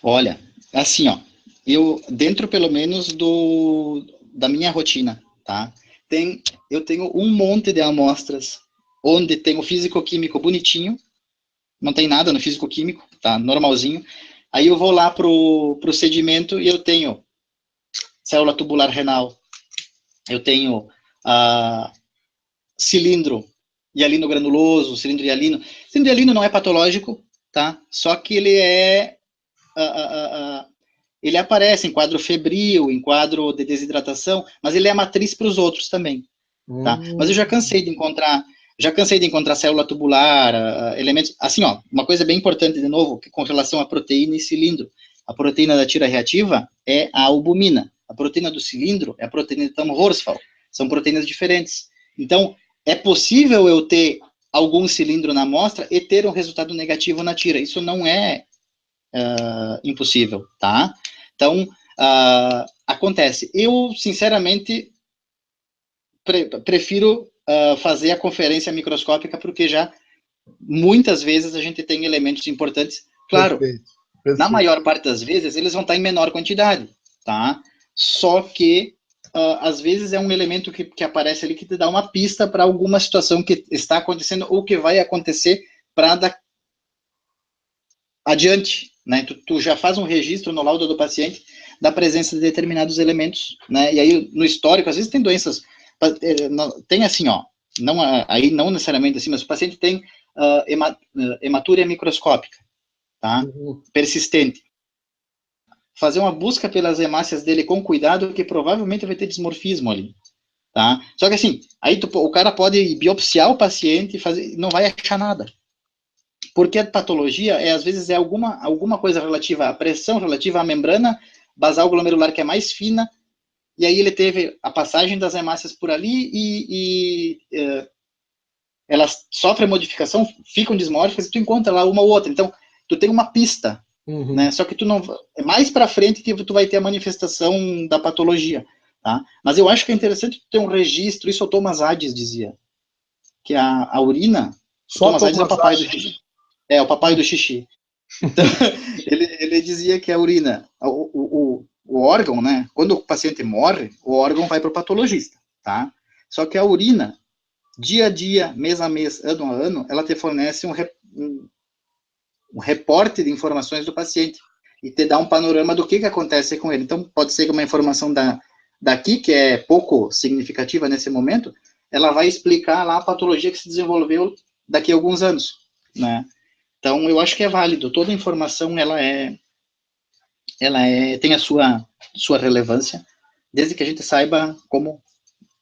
Olha, assim, ó, eu, dentro pelo menos da minha rotina, tá? Eu tenho um monte de amostras onde tem o físico-químico bonitinho, não tem nada no físico-químico, tá? Normalzinho. Aí eu vou lá pro sedimento e eu tenho célula tubular renal, eu tenho cilindro hialino granuloso, cilindro hialino. Cilindro hialino não é patológico, tá? Só que ele aparece em quadro febril, em quadro de desidratação, mas ele é matriz para os outros também, tá? Mas eu já cansei de encontrar célula tubular, elementos, assim, ó, uma coisa bem importante de novo, que com relação à proteína e cilindro. A proteína da tira reativa é a albumina, a proteína do cilindro é a proteína de Thom-Horsfall, são proteínas diferentes. Então, é possível eu ter algum cilindro na amostra e ter um resultado negativo na tira, isso não é impossível, tá? Então, acontece. Eu, sinceramente, prefiro fazer a conferência microscópica, porque já, muitas vezes, a gente tem elementos importantes. Claro, perfeito. Na maior parte das vezes, eles vão estar em menor quantidade, tá? Só que, às vezes, é um elemento que aparece ali que te dá uma pista para alguma situação que está acontecendo ou que vai acontecer para dar adiante, né? Tu já faz um registro no laudo do paciente da presença de determinados elementos, né? E aí, no histórico, às vezes tem doenças, tem assim, ó, aí não necessariamente assim, mas o paciente tem hematúria microscópica, tá? Persistente. Fazer uma busca pelas hemácias dele com cuidado, que provavelmente vai ter dismorfismo ali, tá? Só que assim, aí o cara pode biopsiar o paciente e não vai achar nada. Porque a patologia, às vezes, é alguma coisa relativa à pressão, relativa à membrana basal glomerular, que é mais fina, e aí ele teve a passagem das hemácias por ali e elas sofrem modificação, ficam dismórficas, e tu encontra lá uma ou outra. Então, tu tem uma pista, né? Só que tu não... É mais para frente que tu vai ter a manifestação da patologia, tá? Mas eu acho que é interessante ter um registro, isso o Thomas Hades dizia, que a urina... Só Thomas Hades é o papai do xixi. É, o papai do xixi. Então, ele dizia que a urina, o órgão, né? Quando o paciente morre, o órgão vai para o patologista, tá? Só que a urina, dia a dia, mês a mês, ano a ano, ela te fornece um reporte de informações do paciente e te dá um panorama do que acontece com ele. Então, pode ser que uma informação daqui, que é pouco significativa nesse momento, ela vai explicar lá a patologia que se desenvolveu daqui a alguns anos, né? Então, eu acho que é válido. Toda informação, tem a sua relevância, desde que a gente saiba como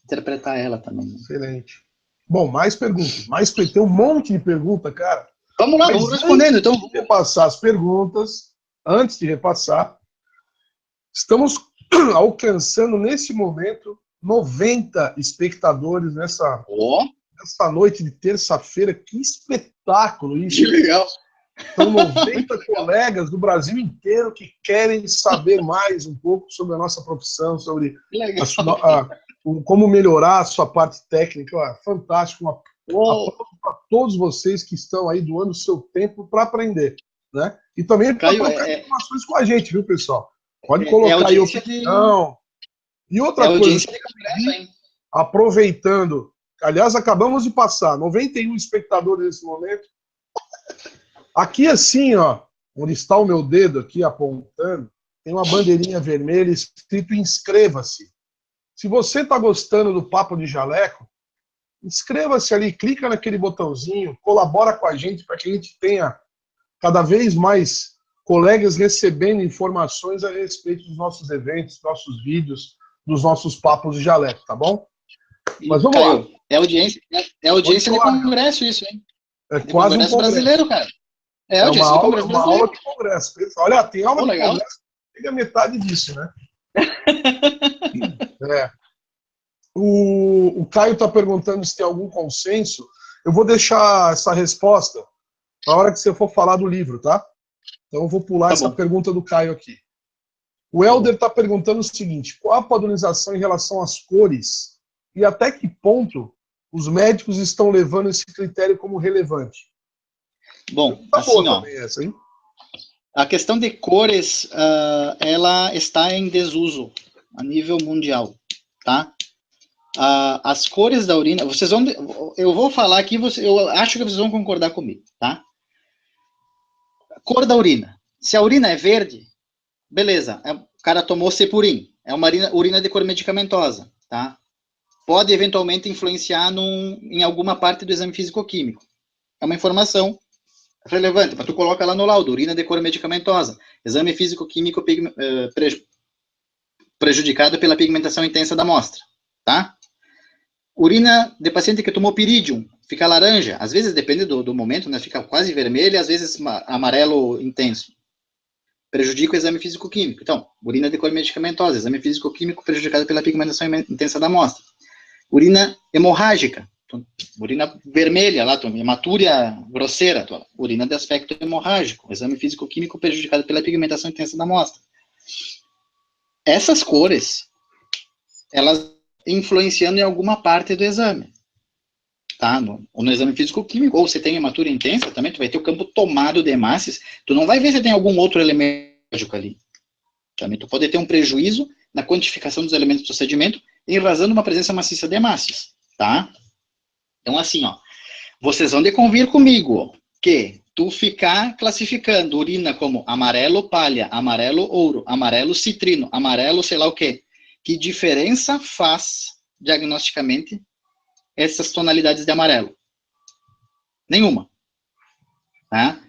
interpretar ela também. Excelente. Bom, mais perguntas. Tem um monte de perguntas, cara. Vamos lá, vamos respondendo, então. Antes de repassar as perguntas, estamos alcançando, nesse momento, 90 espectadores nessa noite de terça-feira. Que espetáculo isso! Que legal! São 90 colegas do Brasil inteiro que querem saber mais um pouco sobre a nossa profissão, sobre como melhorar a sua parte técnica. Fantástico. Aplauso para todos vocês que estão aí doando o seu tempo para aprender, né? E também para trocar informações com a gente, viu, pessoal? Pode colocar aí opinião. E outra coisa, aproveitando, aliás, acabamos de passar 91 espectadores nesse momento. Aqui assim, ó, onde está o meu dedo aqui apontando, tem uma bandeirinha vermelha escrito inscreva-se. Se você está gostando do Papo de Jaleco, inscreva-se ali, clica naquele botãozinho, colabora com a gente para que a gente tenha cada vez mais colegas recebendo informações a respeito dos nossos eventos, nossos vídeos, dos nossos Papos de Jaleco, tá bom? Mas vamos Caio, lá. É audiência de congresso isso, hein? É De quase um congresso congresso. brasileiro, cara. É É uma audiência de aula, congresso brasileiro. de congresso. Olha, tem aula Pô, de legal. congresso, chega a metade disso, né? É. O Caio está perguntando se tem algum consenso. Eu vou deixar essa resposta para a hora que você for falar do livro, tá? Então eu vou pular Tá essa bom. pergunta do Caio aqui. O Helder está perguntando o seguinte: qual a padronização em relação às cores e até que ponto os médicos estão levando esse critério como relevante? Bom, Tá assim, boa ó. também essa, hein? A questão de cores, ela está em desuso a nível mundial, tá? As cores da urina, eu vou falar aqui, eu acho que vocês vão concordar comigo, tá? Cor da urina. Se a urina é verde, beleza, o cara tomou Cepurim, é uma urina de cor medicamentosa, tá? Pode eventualmente influenciar em alguma parte do exame físico-químico. É uma informação relevante, mas tu coloca lá no laudo, urina de cor medicamentosa, exame físico-químico prejudicado pela pigmentação intensa da amostra, tá? Urina de paciente que tomou piridium, fica laranja, às vezes depende do momento, né, fica quase vermelho, às vezes amarelo intenso. Prejudica o exame físico-químico. Então, urina de cor medicamentosa, exame físico-químico prejudicado pela pigmentação intensa da amostra. Urina hemorrágica, urina vermelha, lá, hematúria grosseira, urina de aspecto hemorrágico, exame físico-químico prejudicado pela pigmentação intensa da amostra. Essas cores, elas influenciando em alguma parte do exame, tá? Ou no exame físico-químico, ou se tem hematúria intensa, também tu vai ter o campo tomado de hemácias, tu não vai ver se tem algum outro elemento ali. Também tu pode ter um prejuízo na quantificação dos elementos do procedimento em razão de uma presença maciça de hemácias, tá? Então, assim, ó, vocês vão de convir comigo que tu ficar classificando urina como amarelo palha, amarelo ouro, amarelo citrino, amarelo sei lá o quê, que diferença faz diagnosticamente essas tonalidades de amarelo? Nenhuma. Tá?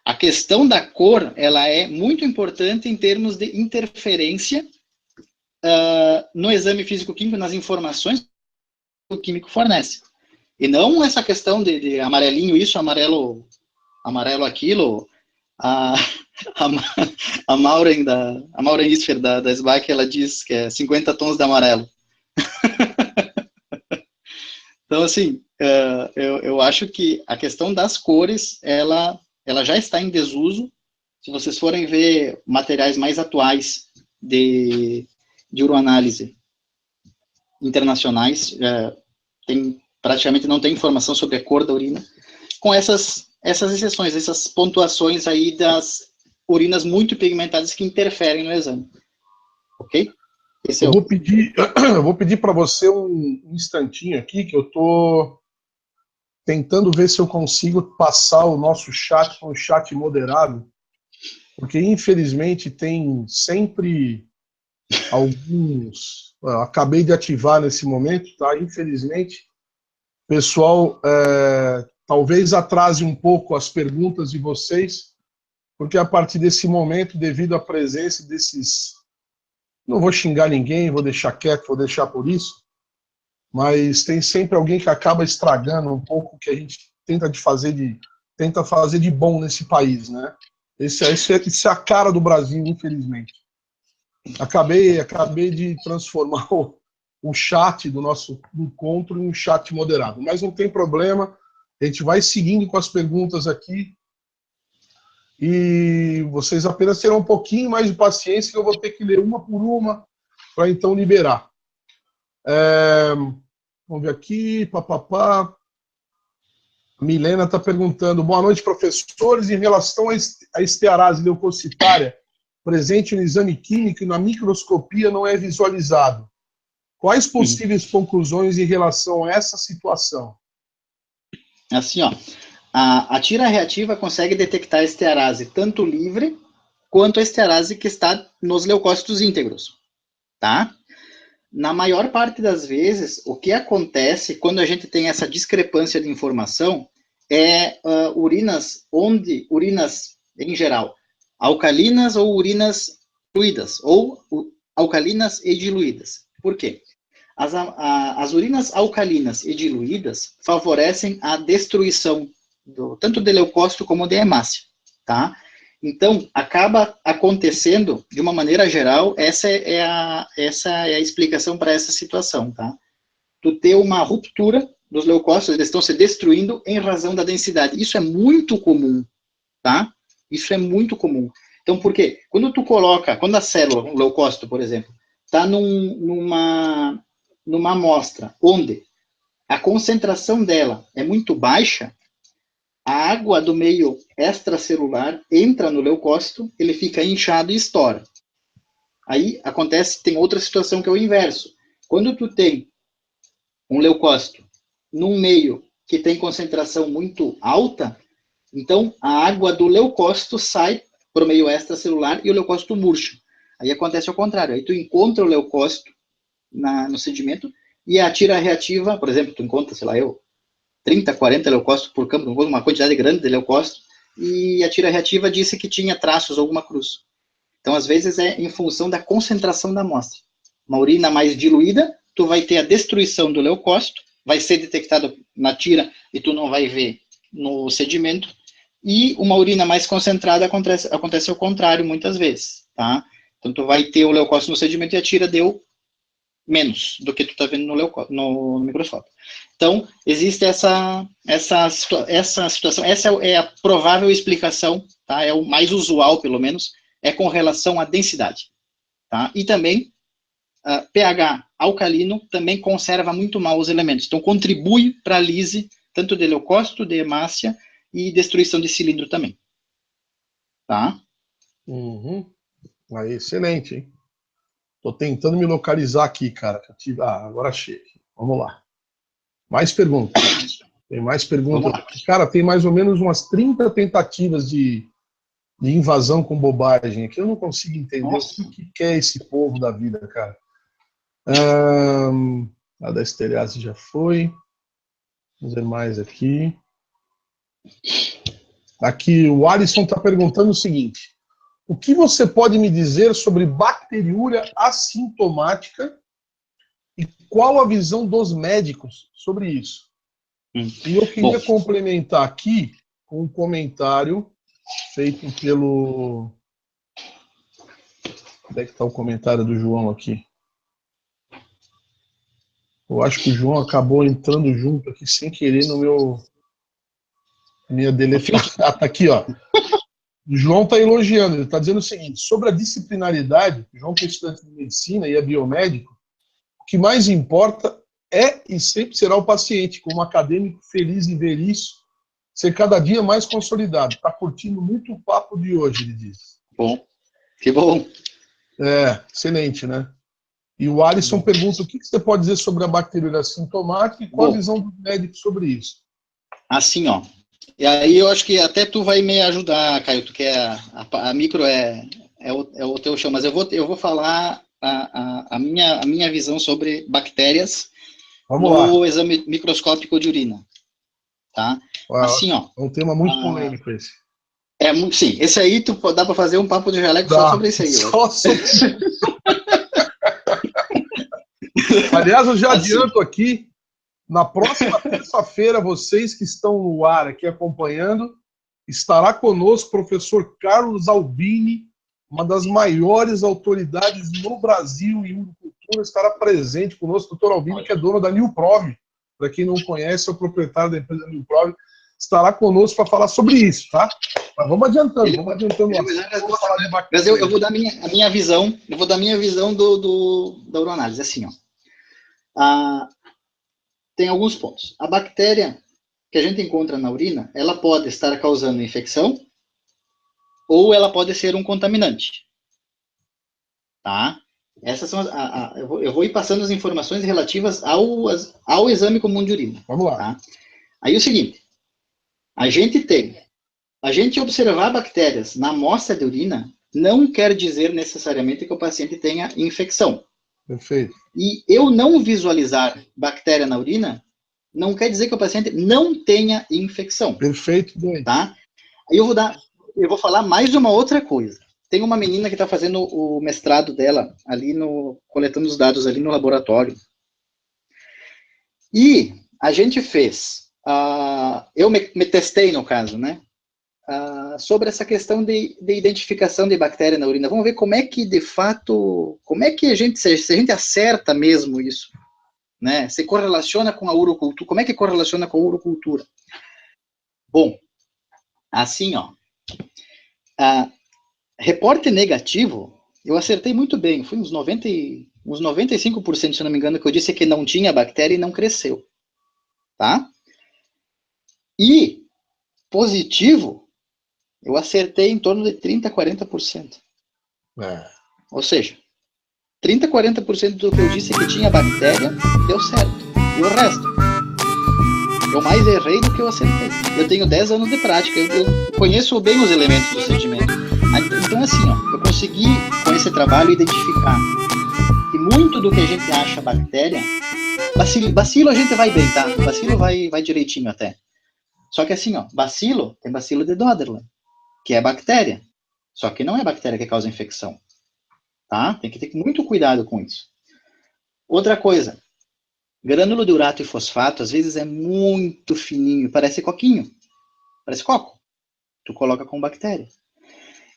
A questão da cor, ela é muito importante em termos de interferência no exame físico-químico, nas informações que o químico fornece. E não essa questão de amarelinho isso, amarelo aquilo. A Maureen Isfer da SBAC, ela diz que é 50 tons de amarelo. Então, assim, eu acho que a questão das cores, ela já está em desuso. Se vocês forem ver materiais mais atuais de uroanálise internacionais, praticamente não tem informação sobre a cor da urina, com essas exceções, essas pontuações aí das urinas muito pigmentadas que interferem no exame. Ok? Eu vou pedir para você um instantinho aqui, que eu estou tentando ver se eu consigo passar o nosso chat para um chat moderado, porque infelizmente tem sempre alguns. Acabei de ativar nesse momento, tá? Infelizmente, pessoal, talvez atrase um pouco as perguntas de vocês, porque a partir desse momento, devido à presença desses. Não vou xingar ninguém, vou deixar quieto, vou deixar por isso, mas tem sempre alguém que acaba estragando um pouco o que a gente tenta fazer de bom nesse país, né? Isso é a cara do Brasil, infelizmente. Acabei de transformar o chat do nosso encontro em um chat moderado, mas não tem problema, a gente vai seguindo com as perguntas aqui e vocês apenas terão um pouquinho mais de paciência que eu vou ter que ler uma por uma para então liberar. Vamos ver aqui, papapá. Milena está perguntando: boa noite, professores. Em relação à estearase leucocitária presente no exame químico e na microscopia não é visualizado. Quais possíveis conclusões em relação a essa situação? Assim, ó, a tira reativa consegue detectar a estearase tanto livre quanto a estearase que está nos leucócitos íntegros, tá? Na maior parte das vezes, o que acontece quando a gente tem essa discrepância de informação é urinas em geral, alcalinas ou urinas diluídas, ou alcalinas e diluídas. Por quê? As urinas alcalinas e diluídas favorecem a destruição tanto do leucócito como da hemácia, tá? Então, acaba acontecendo, de uma maneira geral, essa é a explicação para essa situação, tá? Tu ter uma ruptura dos leucócitos, eles estão se destruindo em razão da densidade. Isso é muito comum, tá? Isso é muito comum. Então, por quê? Quando a célula, um leucócito, por exemplo, está numa amostra onde a concentração dela é muito baixa, a água do meio extracelular entra no leucócito, ele fica inchado e estoura. Aí tem outra situação que é o inverso. Quando tu tem um leucócito num meio que tem concentração muito alta, então a água do leucócito sai para o meio extracelular e o leucócito murcha. Aí acontece ao contrário. Aí tu encontra o leucócito no sedimento e a tira reativa, por exemplo, tu encontra, 30, 40 leucócitos por campo, uma quantidade grande de leucócitos, e a tira reativa disse que tinha traços, alguma cruz. Então, às vezes, é em função da concentração da amostra. Uma urina mais diluída, tu vai ter a destruição do leucócito, vai ser detectado na tira e tu não vai ver no sedimento, e uma urina mais concentrada acontece ao contrário, muitas vezes, tá? Então, tu vai ter o leucócito no sedimento e a tira deu menos do que tu está vendo no microscópio. Então, existe essa situação, essa é a provável explicação, tá? É o mais usual, pelo menos, é com relação à densidade, tá? E também, pH alcalino também conserva muito mal os elementos, então contribui para a lise, tanto de leucócito, de hemácia e destruição de cilindro também, tá? Uhum. Aí, excelente, hein? Tô tentando me localizar aqui, cara. Agora achei. Vamos lá. Mais perguntas. Tem mais perguntas. Cara, tem mais ou menos umas 30 tentativas de invasão com bobagem aqui. Eu não consigo entender o que é esse povo da vida, cara. A da esteriase já foi. Vamos ver mais aqui. Aqui o Alisson está perguntando o seguinte: o que você pode me dizer sobre bacteriúria assintomática e qual a visão dos médicos sobre isso? E eu queria complementar aqui com um comentário feito pelo... Onde é que está o comentário do João aqui? Eu acho que o João acabou entrando junto aqui sem querer no meu... Minha deleta. Ah, tá aqui, ó. O João está elogiando, ele está dizendo o seguinte: sobre a disciplinaridade, o João que é estudante de medicina e é biomédico, o que mais importa é e sempre será o paciente, como acadêmico feliz em ver isso ser cada dia mais consolidado. Está curtindo muito o papo de hoje, ele diz. Bom, que bom. Excelente, né? E o Alisson pergunta: o que você pode dizer sobre a bacteriúria assintomática e qual a visão do médico sobre isso? Assim, ó. E aí eu acho que até tu vai me ajudar, Caio, tu que a micro é o teu chão, mas eu vou falar a minha visão sobre bactérias no exame microscópico de urina, tá? Assim, ó. É um tema muito polêmico esse. Sim, esse aí dá para fazer um papo de jaleco só sobre isso aí. Só sobre... Aliás, eu já adianto aqui, na próxima terça-feira, vocês que estão no ar aqui acompanhando, estará conosco o professor Carlos Albini, uma das maiores autoridades no Brasil em uricultura, estará presente conosco. O doutor Albini, que é dono da Nilprov, para quem não conhece, é o proprietário da empresa Nilprov, estará conosco para falar sobre isso, tá? Mas vamos adiantando. Mas eu vou dar a minha visão, da uroanálise, assim, ó. Tem alguns pontos. A bactéria que a gente encontra na urina, ela pode estar causando infecção ou ela pode ser um contaminante. Tá? Essas são eu vou ir passando as informações relativas ao exame comum de urina. Vamos lá. Tá? Aí é o seguinte, a gente observar bactérias na amostra de urina não quer dizer necessariamente que o paciente tenha infecção. Perfeito. E eu não visualizar bactéria na urina não quer dizer que o paciente não tenha infecção. Perfeito, doente. Tá? Aí eu vou falar mais uma outra coisa. Tem uma menina que está fazendo o mestrado dela ali coletando os dados ali no laboratório. E a gente fez, eu me testei no caso, né? Sobre essa questão de identificação de bactéria na urina. Vamos ver como é que, de fato, como é que se a gente acerta mesmo isso, né? Se correlaciona com a urocultura, como é que correlaciona com a urocultura? Bom, assim, ó, reporte negativo, eu acertei muito bem, fui uns 95%, se não me engano, que eu disse que não tinha bactéria e não cresceu, tá? E positivo, eu acertei em torno de 30%, 40%. Ou seja, 30%, 40% do que eu disse que tinha bactéria, deu certo. E o resto? Eu mais errei do que eu acertei. Eu tenho 10 anos de prática, eu conheço bem os elementos do sedimento. Então, assim, ó, eu consegui, com esse trabalho, identificar que muito do que a gente acha bactéria, bacilo a gente vai bem, tá? Bacilo vai direitinho até. Só que assim, ó, tem bacilo de Doderland, que é bactéria. Só que não é bactéria que causa infecção. Tá? Tem que ter muito cuidado com isso. Outra coisa, grânulo de urato e fosfato, às vezes é muito fininho, parece coquinho, parece coco. Tu coloca com bactéria.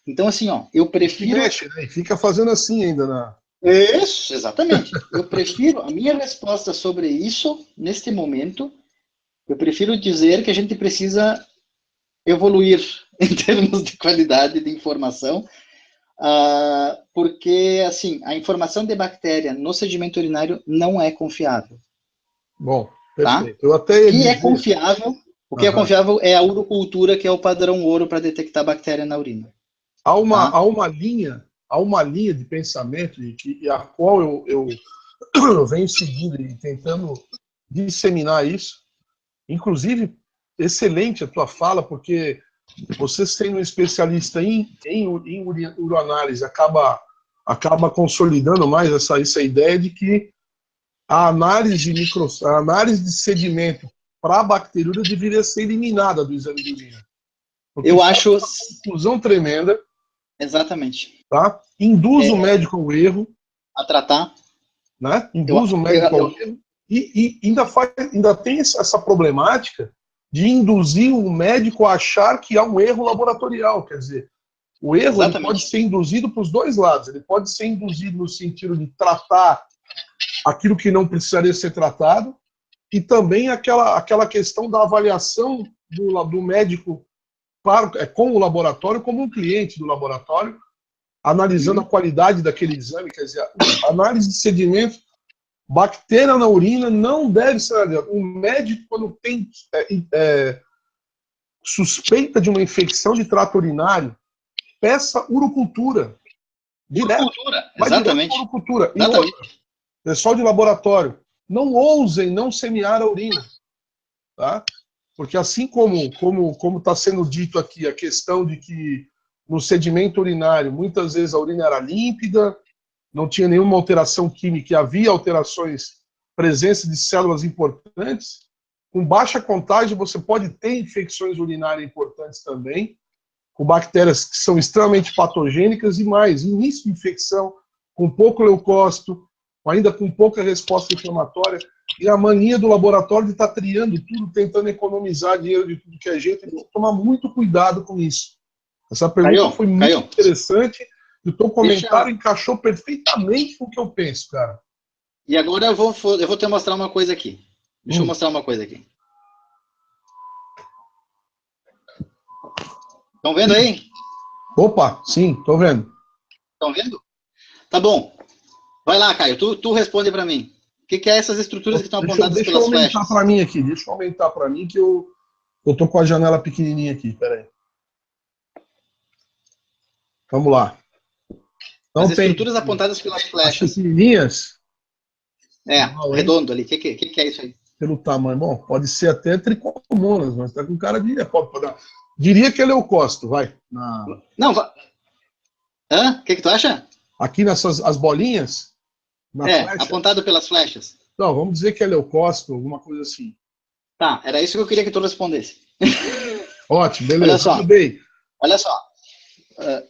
Então, assim, ó, eu prefiro... E mexe, né? Fica fazendo assim ainda na... Isso, exatamente. Eu prefiro, a minha resposta sobre isso, neste momento, eu prefiro dizer que a gente precisa evoluir em termos de qualidade de informação, porque, assim, a informação de bactéria no sedimento urinário não é confiável. Bom, Tá? perfeito. Eu até ia dizer... O que é confiável é a urocultura, que é o padrão ouro para detectar bactéria na urina. Há uma linha de pensamento a qual eu venho seguindo e tentando disseminar isso. Inclusive, excelente a tua fala, porque você sendo um especialista em uroanálise acaba consolidando mais essa ideia de que a análise de sedimento para a bacteriúria deveria ser eliminada do exame de urina. Porque Eu acho... uma confusão tremenda. Exatamente. Tá? Induz o médico ao erro. A tratar. Né? Induz o médico ao erro. E ainda tem essa problemática de induzir o médico a achar que há um erro laboratorial. Quer dizer, o erro ele pode ser induzido para os dois lados. Ele pode ser induzido no sentido de tratar aquilo que não precisaria ser tratado, e também aquela questão da avaliação do médico com o laboratório como um cliente do laboratório, analisando a qualidade daquele exame. Quer dizer, a análise de sedimento, bactéria na urina não deve ser analisada. O médico, quando tem suspeita de uma infecção de trato urinário, peça urocultura. Urocultura, exatamente. Urocultura. E outra, pessoal de laboratório, não ousem não semear a urina. Tá? Porque assim como está sendo dito aqui, a questão de que no sedimento urinário, muitas vezes a urina era límpida, não tinha nenhuma alteração química, havia alterações, presença de células importantes. Com baixa contagem, você pode ter infecções urinárias importantes também, com bactérias que são extremamente patogênicas e mais, início de infecção, com pouco leucócito, ainda com pouca resposta inflamatória, e a mania do laboratório de estar triando tudo, tentando economizar dinheiro de tudo que é jeito, tem que tomar muito cuidado com isso. Essa pergunta foi muito interessante, e o teu comentário encaixou perfeitamente com o que eu penso, cara. E agora eu vou te mostrar uma coisa aqui. Deixa eu mostrar uma coisa aqui. Estão vendo aí? Opa, sim, estou vendo. Estão vendo? Tá bom. Vai lá, Caio, tu responde para mim. O que é essas estruturas que estão apontadas pelas flechas? Deixa eu aumentar para mim aqui, que eu tô com a janela pequenininha aqui, peraí. Vamos lá. Então, as estruturas apontadas pelas flechas. As pequenininhas? Redondo ali. O que é isso aí? Pelo tamanho. Bom, pode ser até tricomonas, mas tá com cara de... Diria que é leucócito, vai. Não, hã? O que tu acha? Aqui nessas as bolinhas? Flecha. Apontado pelas flechas. Não, vamos dizer que é leucócito, alguma coisa assim. Tá, era isso que eu queria que tu respondesse. Ótimo, beleza. Olha só.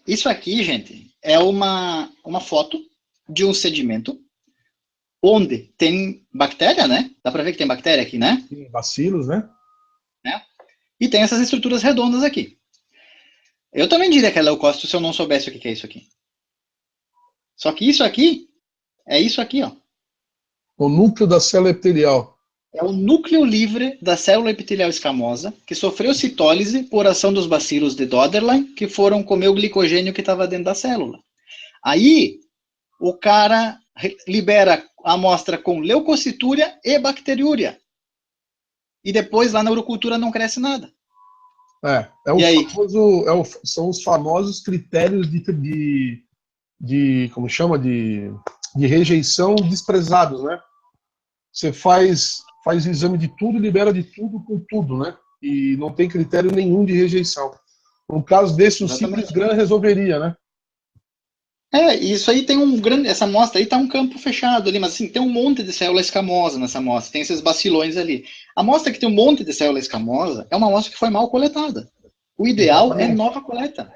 Isso aqui, gente, é uma foto de um sedimento onde tem bactéria, né? Dá para ver que tem bactéria aqui, né? Bacilos, né? E tem essas estruturas redondas aqui. Eu também diria que é leucócito se eu não soubesse o que é isso aqui. Só que isso aqui é isso aqui, ó. O núcleo da célula epitelial. É o núcleo livre da célula epitelial escamosa que sofreu citólise por ação dos bacilos de Döderlein, que foram comer o glicogênio que estava dentro da célula. Aí, o cara libera a amostra com leucocitúria e bacteriúria. E depois, lá na urocultura, não cresce nada. São os famosos critérios como chama, de rejeição desprezados, né? Você faz exame de tudo e libera de tudo com tudo, né? E não tem critério nenhum de rejeição. No caso desse, o simples GRAM resolveria, né? Isso aí tem um grande... Essa amostra aí tá um campo fechado ali, mas assim, tem um monte de célula escamosa nessa amostra, tem esses bacilões ali. A amostra que tem um monte de célula escamosa é uma amostra que foi mal coletada. O ideal é nova coleta.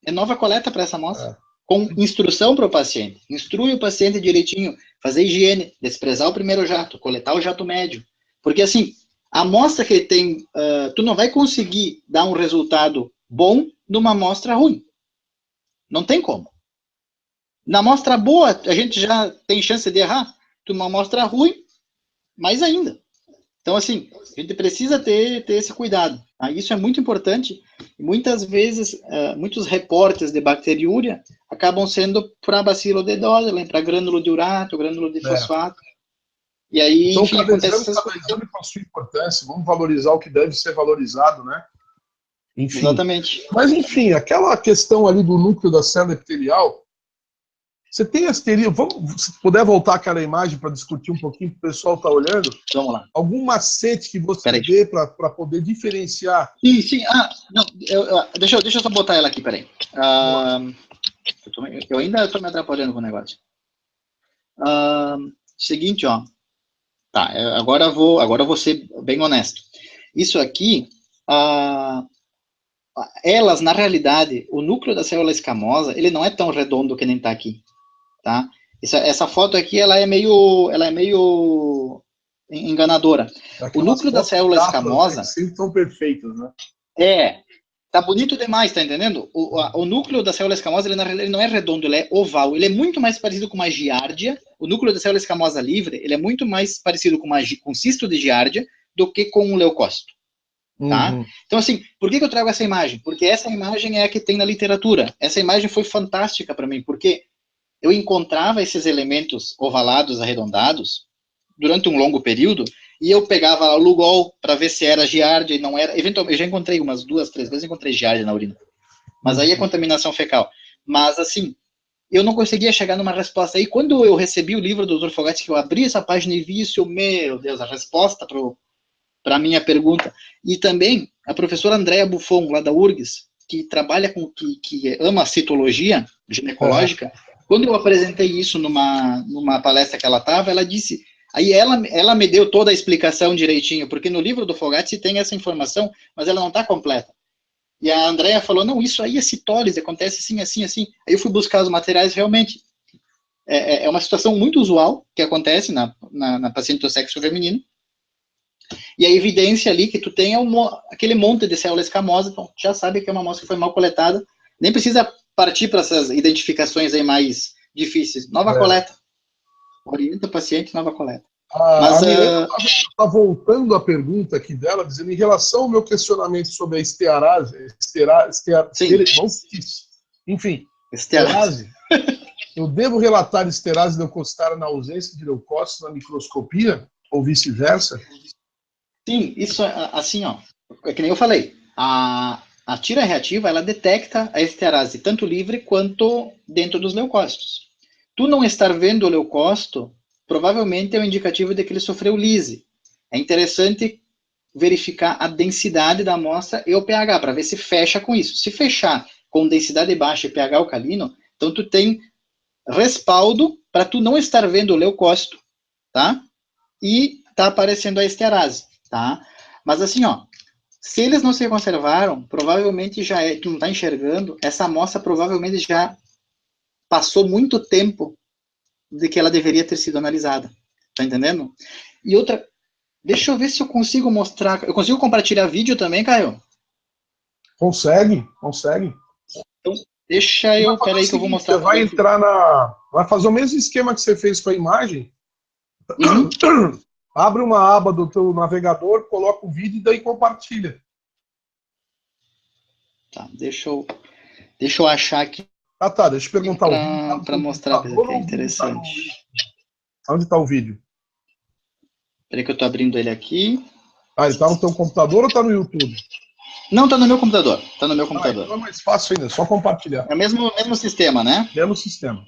É nova coleta para essa amostra. Com instrução para o paciente. Instrui o paciente direitinho, fazer higiene, desprezar o primeiro jato, coletar o jato médio. Porque assim, a amostra que tem, tu não vai conseguir dar um resultado bom numa amostra ruim. Não tem como. Na amostra boa, a gente já tem chance de errar. Numa amostra ruim, mais ainda. Então, assim, a gente precisa ter esse cuidado. Tá? Isso é muito importante. Muitas vezes, muitos reportes de bacteriúria acabam sendo para bacilo de Döderlein, para grânulo de urato, grânulo de fosfato. E aí, então, enfim, cada acontece essas exame com sua importância. Vamos valorizar o que deve ser valorizado, né? Enfim. Exatamente. Mas, enfim, aquela questão ali do núcleo da célula epitelial, você tem as teorias, se puder voltar aquela imagem para discutir um pouquinho, o pessoal está olhando. Vamos lá. Algum macete que você vê para poder diferenciar? Sim. Não, deixa eu só botar ela aqui, peraí. Eu ainda estou me atrapalhando com o negócio. Seguinte, ó. Tá, agora eu vou ser bem honesto. Isso aqui, elas, na realidade, o núcleo da célula escamosa, ele não é tão redondo que nem está aqui, tá? Essa foto aqui, ela é meio enganadora. O núcleo da célula escamosa... Né, sempre tão perfeitos, né? Tá bonito demais, tá entendendo? O núcleo da célula escamosa, ele não é redondo, ele é oval. Ele é muito mais parecido com uma giardia. O núcleo da célula escamosa livre, ele é muito mais parecido com cisto de giardia do que com um leucócito. Tá? Então, assim, por que eu trago essa imagem? Porque essa imagem é a que tem na literatura. Essa imagem foi fantástica para mim, porque eu encontrava esses elementos ovalados, arredondados, durante um longo período, e eu pegava o Lugol para ver se era giardia e não era. Eventualmente, eu já encontrei umas 2, 3 vezes, encontrei giardia na urina. Mas aí é contaminação fecal. Mas, assim, eu não conseguia chegar numa resposta. Aí, quando eu recebi o livro do Dr. Fogatti, que eu abri essa página e vi isso, meu Deus, a resposta para a minha pergunta. E também a professora Andréa Buffon, lá da URGS, que trabalha que ama a citologia ginecológica, quando eu apresentei isso numa palestra que ela estava, ela disse... Aí ela me deu toda a explicação direitinho, porque no livro do Fogatti tem essa informação, mas ela não está completa. E a Andrea falou, não, isso aí é citólise, acontece assim, assim, assim. Aí eu fui buscar os materiais, realmente. É uma situação muito usual que acontece na paciente do sexo feminino. E a evidência ali que tu tem é aquele monte de célula escamosa, então já sabe que é uma amostra que foi mal coletada. Nem precisa partir para essas identificações aí mais difíceis. Nova coleta. Orienta o paciente, nova coleta. A Milena está voltando a pergunta aqui dela, dizendo, em relação ao meu questionamento sobre a esterase, eu devo relatar esterase leucocitária na ausência de leucócitos na microscopia, ou vice-versa? Sim, isso assim, ó, é que nem eu falei, a tira reativa, ela detecta a esterase tanto livre quanto dentro dos leucócitos. Tu não estar vendo o leucócito, provavelmente é um indicativo de que ele sofreu lise. É interessante verificar a densidade da amostra e o pH, para ver se fecha com isso. Se fechar com densidade baixa e pH alcalino, então tu tem respaldo para tu não estar vendo o leucócito, tá? E tá aparecendo a esterase, tá? Mas assim, ó, se eles não se conservaram, provavelmente tu não tá enxergando, essa amostra provavelmente já passou muito tempo de que ela deveria ter sido analisada. Tá entendendo? E outra, deixa eu ver se eu consigo mostrar. Eu consigo compartilhar vídeo também, Caio? Consegue, consegue. Então, deixa eu. Vai fazer o Peraí que eu vou seguinte, mostrar você vai também. entrar vai fazer o mesmo esquema que você fez com a imagem. Uhum. Abre uma aba do teu navegador, coloca o vídeo e daí compartilha. Tá, deixa eu achar aqui Ah, tá, deixa eu perguntar, o vídeo tá no para teu mostrar computador que é ou o vídeo tá no... interessante. Onde tá o vídeo? Peraí que eu tô abrindo ele aqui. Ah, ele tá no teu computador ou tá no YouTube? Não, tá no meu computador. Tá no meu Ah, computador. então é mais fácil ainda, é só compartilhar. É o mesmo sistema, né? Mesmo sistema.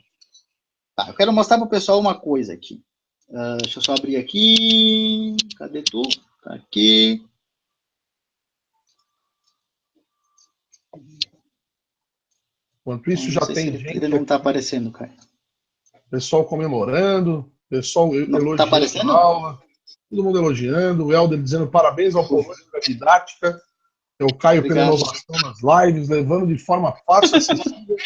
Tá, eu quero mostrar pro pessoal uma coisa aqui. Deixa eu só abrir aqui. Cadê tu? Tá aqui. Enquanto isso, Não já sei se tem ele gente não tá aqui, aparecendo, cara. pessoal comemorando, pessoal Não, tá elogiando a aparecendo? aula, todo mundo elogiando, o Helder dizendo parabéns ao Polônia pela didática, o Caio pela Obrigado. inovação nas lives, levando de forma fácil e acessível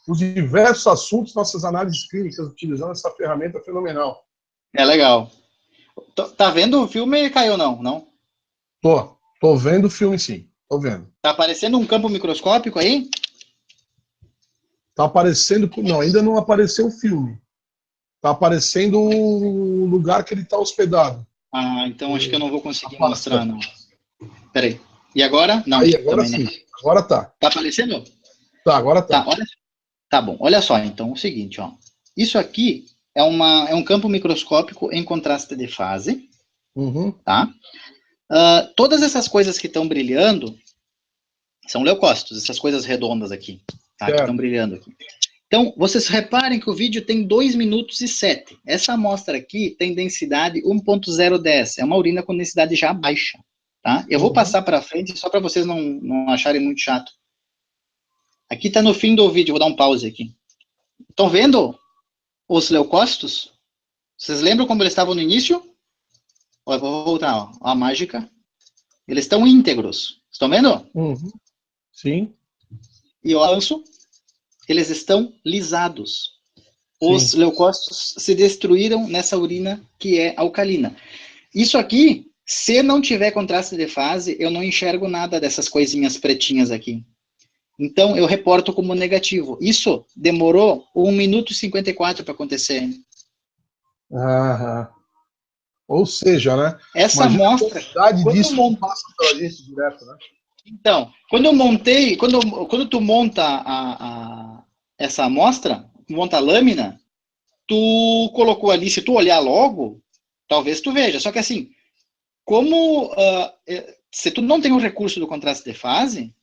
os diversos assuntos, nossas análises clínicas, utilizando essa ferramenta fenomenal. É legal. Tá vendo o filme, Caio, não? Não? Tô vendo o filme sim, tô vendo. Tá aparecendo um campo microscópico aí? Tá aparecendo, não, ainda não apareceu o filme. Tá aparecendo o lugar que ele está hospedado. Ah, então acho que eu não vou A conseguir mostrar, pasta. não. Peraí. E agora? Não, Aí, agora também não. sim. Agora tá. Tá aparecendo? Tá, agora Tá, tá. olha. Tá bom. Olha só, então, o seguinte, ó. Isso aqui é um campo microscópico em contraste de fase, Uhum. tá? Todas essas coisas que estão brilhando são leucócitos, essas coisas redondas aqui, tá? Que estão brilhando aqui. Então, vocês reparem que o vídeo tem 2 minutos e 7. Essa amostra aqui tem densidade 1.010. É uma urina com densidade já baixa, tá? Eu vou passar para frente só para vocês não acharem muito chato. Aqui está no fim do vídeo, vou dar um pause aqui. Estão vendo os leucócitos? Vocês lembram como eles estavam no início? Ó, eu vou voltar, ó, a mágica. Eles estão íntegros. Estão vendo? Uhum. Sim. E o avanço, eles estão lisados. Os Sim. leucócitos se destruíram nessa urina que é alcalina. Isso aqui, se não tiver contraste de fase, eu não enxergo nada dessas coisinhas pretinhas aqui. Então, eu reporto como negativo. Isso demorou 1 minuto e 54 para acontecer. Aham. Ou seja, né? Essa Imagina a amostra, quantidade quando eu disso que montei, passa pela gente direto, né? então, quando eu montei, quando tu monta essa amostra, monta a lâmina, tu colocou ali, se tu olhar logo, talvez tu veja. Só que assim, como se tu não tem o recurso do contraste de fase,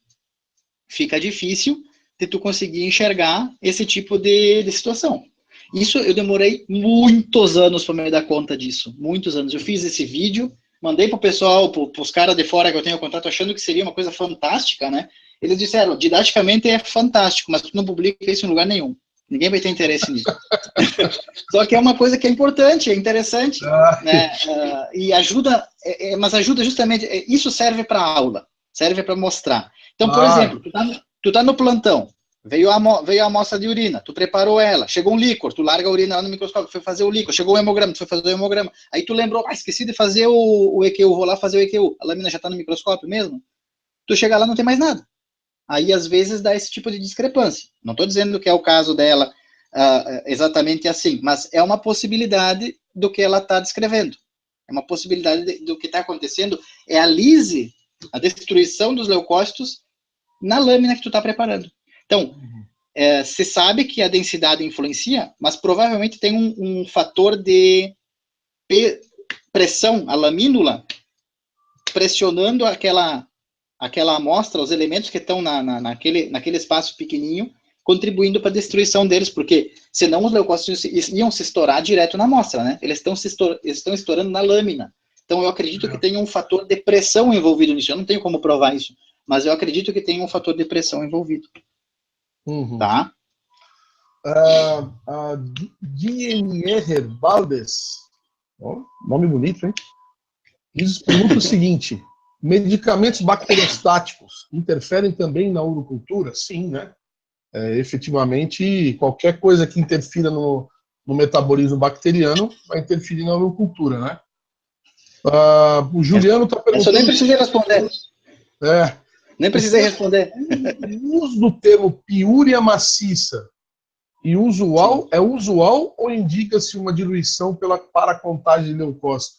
fica difícil de tu conseguir enxergar esse tipo de situação. Isso eu demorei muitos anos para me dar conta disso, muitos anos. Eu fiz esse vídeo, mandei pro pessoal, pros caras de fora que eu tenho contato, achando que seria uma coisa fantástica, né? Eles disseram, didaticamente é fantástico, mas tu não publica isso em lugar nenhum. Ninguém vai ter interesse nisso. Só que é uma coisa que é importante, é interessante, né? E ajuda, mas ajuda justamente, isso serve para aula, serve para mostrar. Então, por exemplo, tu tá no plantão, veio a amostra de urina, tu preparou ela, chegou um líquor, tu larga a urina lá no microscópio, foi fazer o líquor, chegou o hemograma, tu foi fazer o hemograma, aí tu lembrou, esqueci de fazer o EQU, vou lá fazer o EQU, a lâmina já tá no microscópio mesmo, tu chega lá não tem mais nada. Aí, às vezes, dá esse tipo de discrepância. Não estou dizendo que é o caso dela exatamente assim, mas é uma possibilidade do que ela está descrevendo. É uma possibilidade do que está acontecendo. É a lise, a destruição dos leucócitos na lâmina que tu está preparando. Então, se sabe que a densidade influencia, mas provavelmente tem um fator de pressão, a lamínula, pressionando aquela amostra, os elementos que estão naquele espaço pequenininho, contribuindo para a destruição deles, porque senão os leucócitos iam se estourar direto na amostra, né? Eles estão estourando na lâmina. Então eu acredito que tem um fator de pressão envolvido nisso. Eu não tenho como provar isso, mas eu acredito que tem um fator de pressão envolvido. Uhum. Tá? A Guilherme Baldes, nome bonito, hein? Pergunta o seguinte: medicamentos bacteriostáticos interferem também na urocultura? Sim, né? Efetivamente, qualquer coisa que interfira no metabolismo bacteriano, vai interferir na urocultura, né? O Juliano está perguntando... Eu nem precisei responder. Nem precisei responder. O uso do termo piúria maciça e usual, é usual ou indica-se uma diluição para a contagem de leucócito?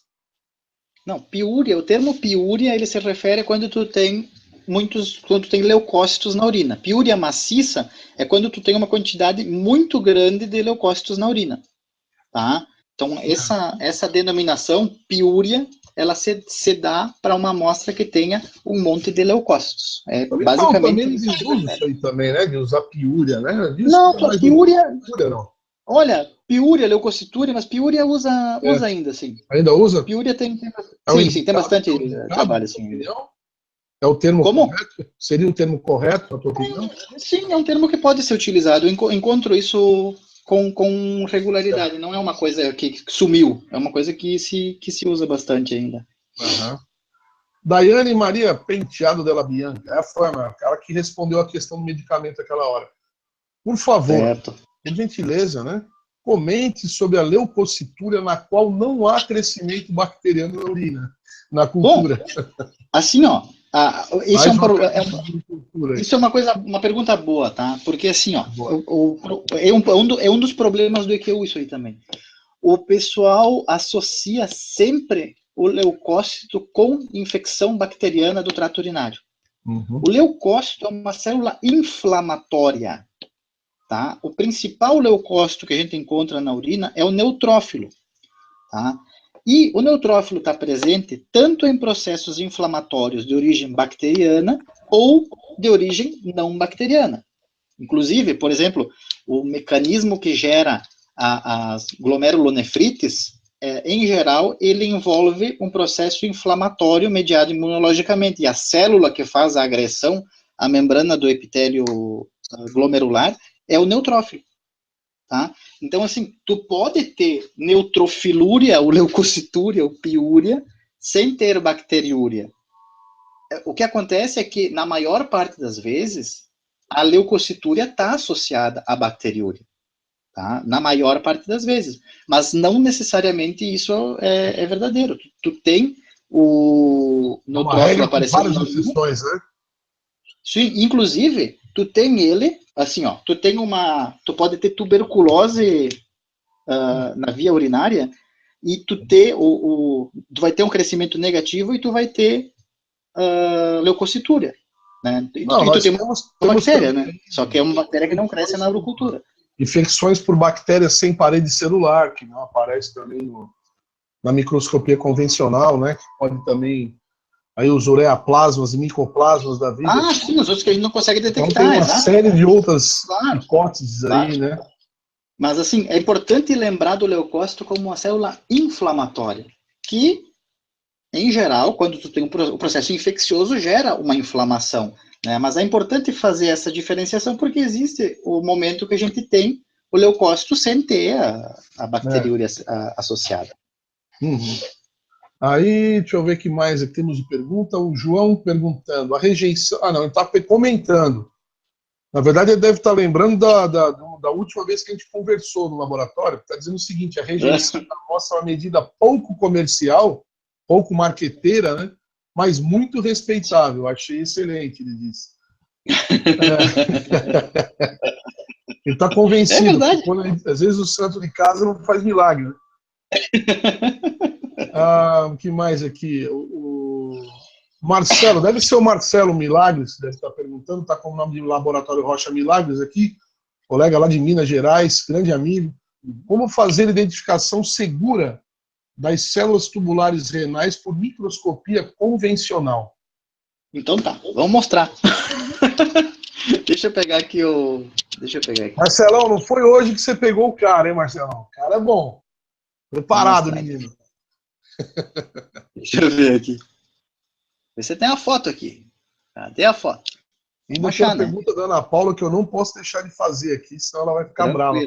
Não, piúria, o termo piúria, ele se refere a quando tu tem quando tu tem leucócitos na urina. Piúria maciça é quando tu tem uma quantidade muito grande de leucócitos na urina, tá? Então, essa denominação, piúria, ela se dá para uma amostra que tenha um monte de leucócitos. Basicamente... Também eles usam isso aí também, né? De usar piúria, né? Não, piúria... não. Olha, piúria, leucocitúria, mas piúria usa ainda, sim. Ainda usa? Piúria tem sim, tem bastante trabalho, assim. É o termo Como? correto? Seria o termo correto, na tua opinião? Sim, é um termo que pode ser utilizado. Eu encontro isso com regularidade. Não é uma coisa que sumiu, é uma coisa que se usa bastante ainda. Uhum. Daiane Maria Penteado della Bianca, foi a cara que respondeu a questão do medicamento naquela hora. Por favor, por gentileza, né? Comente sobre a leucocitúria na qual não há crescimento bacteriano na urina, na cultura. Bom, assim, ó, isso é uma pergunta boa, tá? Porque assim, ó, é um dos problemas do EQU isso aí também. O pessoal associa sempre o leucócito com infecção bacteriana do trato urinário. Uhum. O leucócito é uma célula inflamatória, tá? O principal leucócito que a gente encontra na urina é o neutrófilo, tá? E o neutrófilo está presente tanto em processos inflamatórios de origem bacteriana ou de origem não bacteriana. Inclusive, por exemplo, o mecanismo que gera as glomerulonefrites, em geral, ele envolve um processo inflamatório mediado imunologicamente. E a célula que faz a agressão à membrana do epitélio glomerular é o neutrófilo. Tá? Então, assim, tu pode ter neutrofilúria, ou leucocitúria, ou piúria, sem ter bacteriúria. O que acontece é que, na maior parte das vezes, a leucocitúria está associada à bacteriúria. Tá? Na maior parte das vezes. Mas não necessariamente isso é verdadeiro. Tu tem o neutrófilo aparecendo várias exceções, né? Sim, inclusive, tu tem ele, assim, ó, tu pode ter tuberculose na via urinária e tu vai ter um crescimento negativo e tu vai ter leucocitúria, né? E tu tem uma bactéria, né? Só que é uma bactéria que não cresce na urocultura. Infecções por bactérias sem parede celular, que não aparece também na microscopia convencional, né? Que pode também... Aí os ureaplasmas e micoplasmas da vida. Sim, os outros que a gente não consegue detectar. Então tem uma série de outras hipóteses aí, né? Mas, assim, é importante lembrar do leucócito como uma célula inflamatória, que, em geral, quando tu tem um processo infeccioso, gera uma inflamação, né? Mas é importante fazer essa diferenciação porque existe o momento que a gente tem o leucócito sem ter a bacteriúria associada. Uhum. Aí, deixa eu ver o que mais aqui temos de pergunta. O João perguntando, a rejeição... não, ele está comentando. Na verdade, ele deve estar lembrando da última vez que a gente conversou no laboratório. Está dizendo o seguinte, a rejeição da amostra é uma medida pouco comercial, pouco marqueteira, né? Mas muito respeitável. Achei excelente, ele disse. Ele está convencido. É verdade. Às vezes o santo de casa não faz milagre, né? O que mais aqui? O Marcelo, deve ser o Marcelo Milagres, deve estar perguntando, está com o nome de Laboratório Rocha Milagres aqui, colega lá de Minas Gerais, grande amigo. Como fazer identificação segura das células tubulares renais por microscopia convencional? Então tá, vamos mostrar. Deixa eu pegar aqui. Marcelão, não foi hoje que você pegou o cara, hein, Marcelão? O cara é bom. Preparado, menino. Deixa eu ver aqui. Você tem a foto aqui. Cadê a foto? Ainda tem a pergunta da Ana Paula que eu não posso deixar de fazer aqui, senão ela vai ficar brava.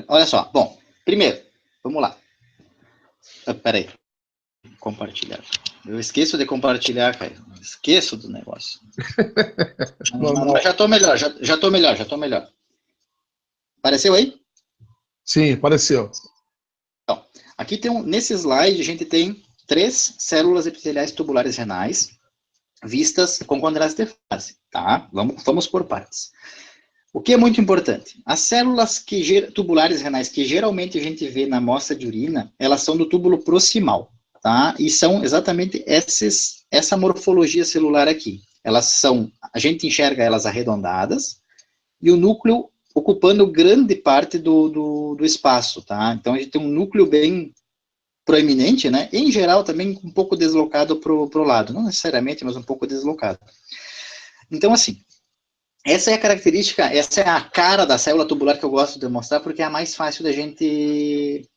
Olha só. Bom, primeiro, vamos lá. Peraí. Compartilhar. Eu esqueço de compartilhar, cara. Esqueço do negócio. Mas já tô melhor, já tô melhor. Apareceu aí? Sim, apareceu. Então, aqui nesse slide a gente tem 3 células epiteliais tubulares renais vistas com contraste de fase, tá? Vamos por partes. O que é muito importante? As células tubulares renais que geralmente a gente vê na amostra de urina, elas são do túbulo proximal, tá? E são exatamente essa morfologia celular aqui. A gente enxerga elas arredondadas e o núcleo ocupando grande parte do espaço, tá? Então a gente tem um núcleo bem proeminente, né? Em geral também um pouco deslocado pro lado, não necessariamente, mas um pouco deslocado. Então assim, essa é a característica, essa é a cara da célula tubular que eu gosto de mostrar, porque é a mais fácil da gente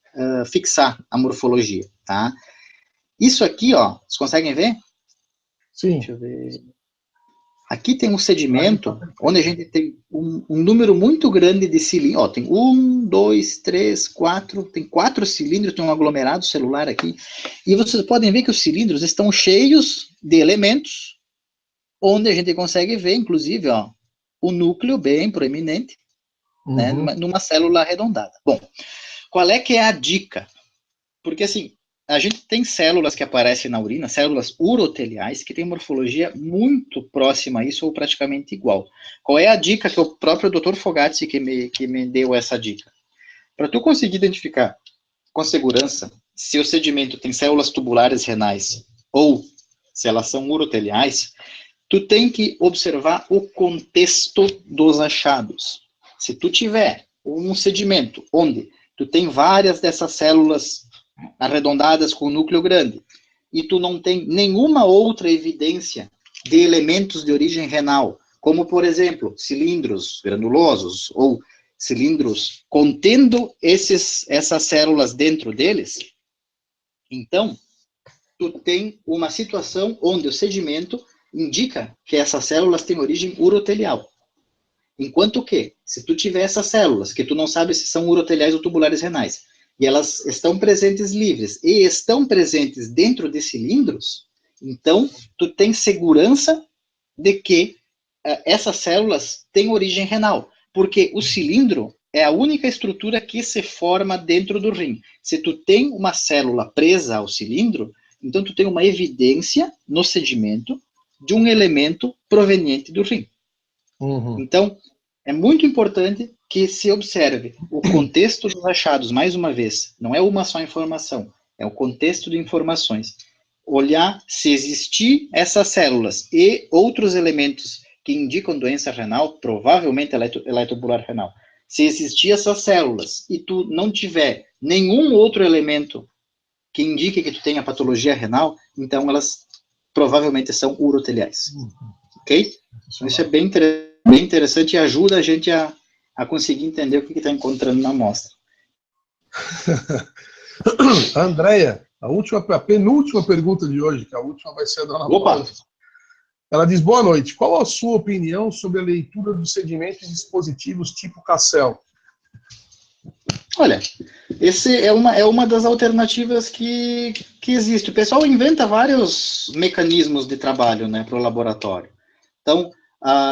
fixar a morfologia, tá? Isso aqui, ó, vocês conseguem ver? Sim. Deixa eu ver. Aqui tem um sedimento, onde a gente tem um número muito grande de cilindros. Ó, tem 1, 2, 3, 4, tem 4 cilindros, tem um aglomerado celular aqui. E vocês podem ver que os cilindros estão cheios de elementos, onde a gente consegue ver, inclusive, ó, o núcleo bem proeminente, né, numa célula arredondada. Bom, qual é que é a dica? Porque, assim, a gente tem células que aparecem na urina, células uroteliais, que têm morfologia muito próxima a isso, ou praticamente igual. Qual é a dica que o próprio Dr. Fogazzi que me deu essa dica? Para tu conseguir identificar com segurança se o sedimento tem células tubulares renais ou se elas são uroteliais, tu tem que observar o contexto dos achados. Se tu tiver um sedimento onde tu tem várias dessas células arredondadas com núcleo grande, e tu não tem nenhuma outra evidência de elementos de origem renal, como, por exemplo, cilindros granulosos ou cilindros contendo essas células dentro deles, então, tu tem uma situação onde o sedimento indica que essas células têm origem urotelial. Enquanto que, se tu tiver essas células, que tu não sabe se são uroteliais ou tubulares renais, e elas estão presentes livres e estão presentes dentro de cilindros, então tu tem segurança de que essas células têm origem renal, porque o cilindro é a única estrutura que se forma dentro do rim. Se tu tem uma célula presa ao cilindro, então tu tem uma evidência no sedimento de um elemento proveniente do rim. Então, é muito importante que se observe o contexto dos achados, mais uma vez, não é uma só informação, é o contexto de informações. Olhar se existir essas células e outros elementos que indicam doença renal, provavelmente ela é tubular renal. Se existir essas células e tu não tiver nenhum outro elemento que indique que tu tenha patologia renal, então elas provavelmente são uroteliais. Ok? Isso é bem interessante e ajuda a gente a conseguir entender o que está encontrando na amostra. Andréia, a penúltima pergunta de hoje, que a última vai ser a da Ana Paula. Ela diz, boa noite, qual a sua opinião sobre a leitura dos sedimentos e dispositivos tipo Cassel? Olha, esse é uma das alternativas que existe. O pessoal inventa vários mecanismos de trabalho, né, para o laboratório. Então,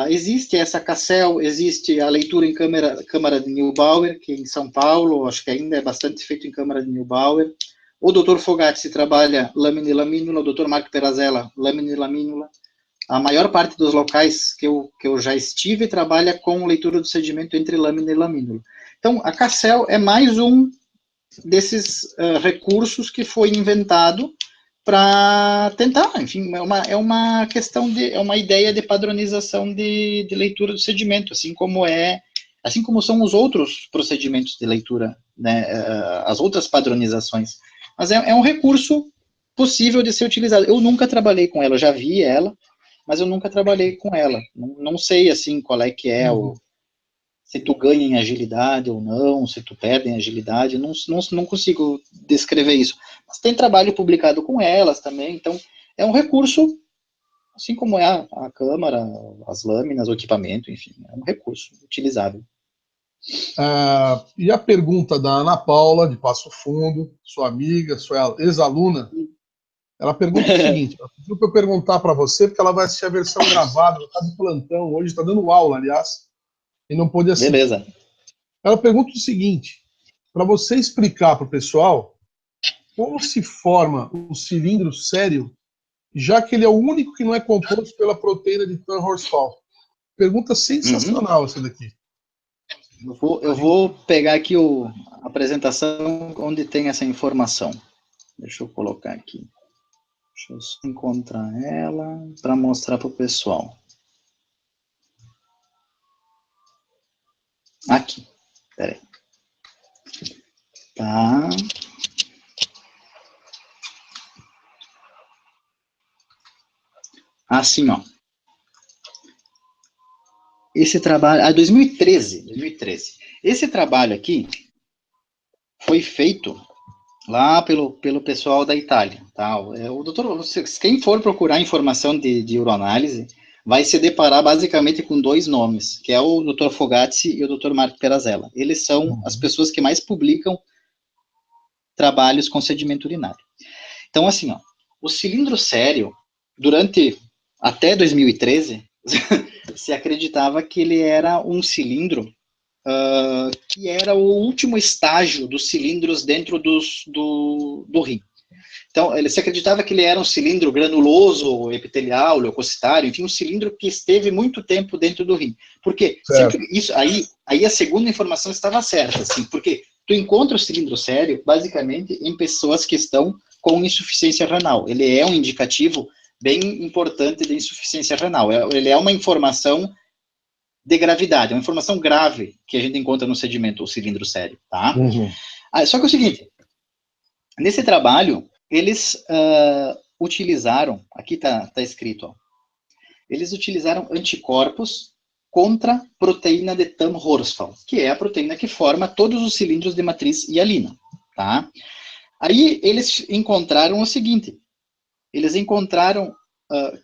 existe essa Cassel, existe a leitura em câmara de Neubauer, que em São Paulo, acho que ainda é bastante feito em câmara de Neubauer. O Dr. Fogazzi trabalha lâmina e lamínula, o Dr. Marco Perazella, lâmina e lamínula. A maior parte dos locais que eu já estive trabalha com leitura do sedimento entre lâmina e lamínula. Então, a Cassel é mais um desses recursos que foi inventado para tentar, enfim, é uma questão é uma ideia de padronização de leitura do sedimento, assim como são os outros procedimentos de leitura, né, as outras padronizações. Mas é um recurso possível de ser utilizado. Eu nunca trabalhei com ela, eu já vi ela, mas eu nunca trabalhei com ela. Não sei, assim, qual é que é se tu ganha em agilidade ou não, se tu perde em agilidade, não consigo descrever isso. Mas tem trabalho publicado com elas também, então é um recurso, assim como é a câmara, as lâminas, o equipamento, enfim, é um recurso utilizável. E a pergunta da Ana Paula, de Passo Fundo, sua amiga, sua ex-aluna, ela pergunta o seguinte, ela pediu para eu perguntar para você, porque ela vai assistir a versão gravada, ela está de plantão, hoje está dando aula, aliás, e não pôde assistir. Beleza. Ela pergunta o seguinte, para você explicar para o pessoal como se forma o cilindro sério, já que ele é o único que não é composto pela proteína de Tan-Horsfall. Pergunta sensacional essa daqui. Eu vou pegar aqui a apresentação onde tem essa informação. Deixa eu colocar aqui. Deixa eu só encontrar ela para mostrar para o pessoal. Aqui. Peraí. Tá. Assim, ó. Esse trabalho... 2013. Esse trabalho aqui foi feito lá pelo pessoal da Itália, tá? O doutor, quem for procurar informação de uroanálise, vai se deparar basicamente com dois nomes, que é o Dr. Fogazzi e o Dr. Marco Perazella. Eles são as pessoas que mais publicam trabalhos com sedimento urinário. Então, assim, ó, o cilindro sério, até 2013, se acreditava que ele era um cilindro que era o último estágio dos cilindros dentro do rim. Então, se acreditava que ele era um cilindro granuloso, epitelial, leucocitário, enfim, um cilindro que esteve muito tempo dentro do rim. Por quê? Sempre isso, aí a segunda informação estava certa, assim, porque tu encontra o cilindro sério, basicamente, em pessoas que estão com insuficiência renal. Ele é um indicativo bem importante de insuficiência renal. Ele é uma informação de gravidade, uma informação grave que a gente encontra no sedimento, o cilindro sério, tá? Só que é o seguinte, nesse trabalho, eles utilizaram, aqui tá escrito, ó, eles utilizaram anticorpos contra a proteína de Tan-Horsfall, que é a proteína que forma todos os cilindros de matriz hialina, tá? Aí eles encontraram o seguinte, eles encontraram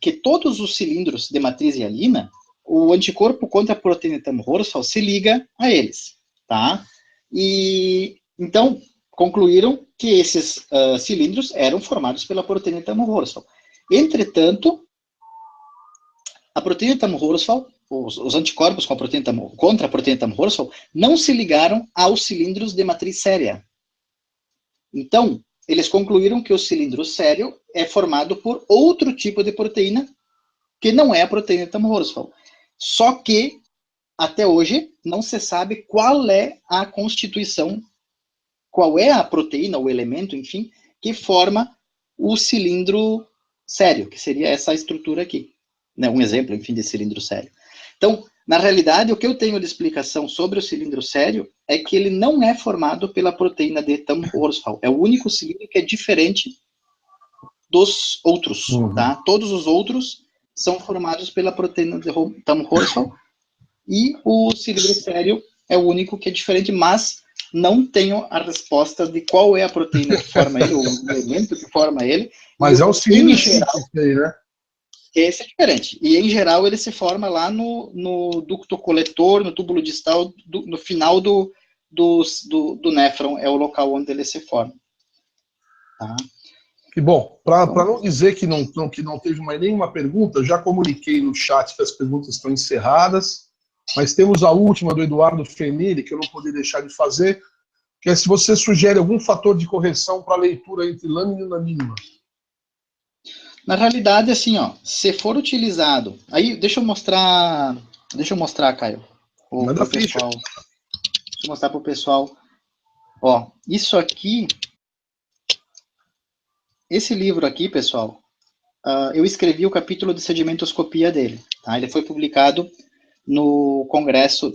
que todos os cilindros de matriz hialina, o anticorpo contra a proteína Tan-Horsfall se liga a eles, tá? E, então, concluíram que esses cilindros eram formados pela proteína Tan-Horsfall. Entretanto, a proteína Tan-Horsfall, os anticorpos contra a proteína Tan-Horsfall, não se ligaram aos cilindros de matriz séria. Então, eles concluíram que o cilindro sério é formado por outro tipo de proteína que não é a proteína Tan-Horsfall. Só que, até hoje, não se sabe qual é a constituição, qual é a proteína, o elemento, enfim, que forma o cilindro sério, que seria essa estrutura aqui. Né? Um exemplo, enfim, de cilindro sério. Então, na realidade, o que eu tenho de explicação sobre o cilindro sério é que ele não é formado pela proteína de Tan-Horsfall. É o único cilindro que é diferente dos outros, tá? Todos os outros são formados pela proteína de Tan-Horsfall e o cilindro sério é o único que é diferente, mas não tenho a resposta de qual é a proteína que forma ele, ou o elemento que forma ele. Mas é um cilindro simples aí, né? Esse é diferente. E, em geral, ele se forma lá no ducto coletor, no túbulo distal, no final do néfron, é o local onde ele se forma. Tá? Que bom, para não dizer que não teve mais nenhuma pergunta, já comuniquei no chat que as perguntas estão encerradas, mas temos a última do Eduardo Fenili, que eu não poderia deixar de fazer, que é se você sugere algum fator de correção para a leitura entre lâmina mínima. Na realidade, assim, ó, se for utilizado... Aí, deixa eu mostrar, Caio, Manda ficha. pessoal. Deixa eu mostrar para o pessoal. Ó, isso aqui... Esse livro aqui, pessoal, eu escrevi o capítulo de sedimentoscopia dele. Tá? Ele foi publicado no congresso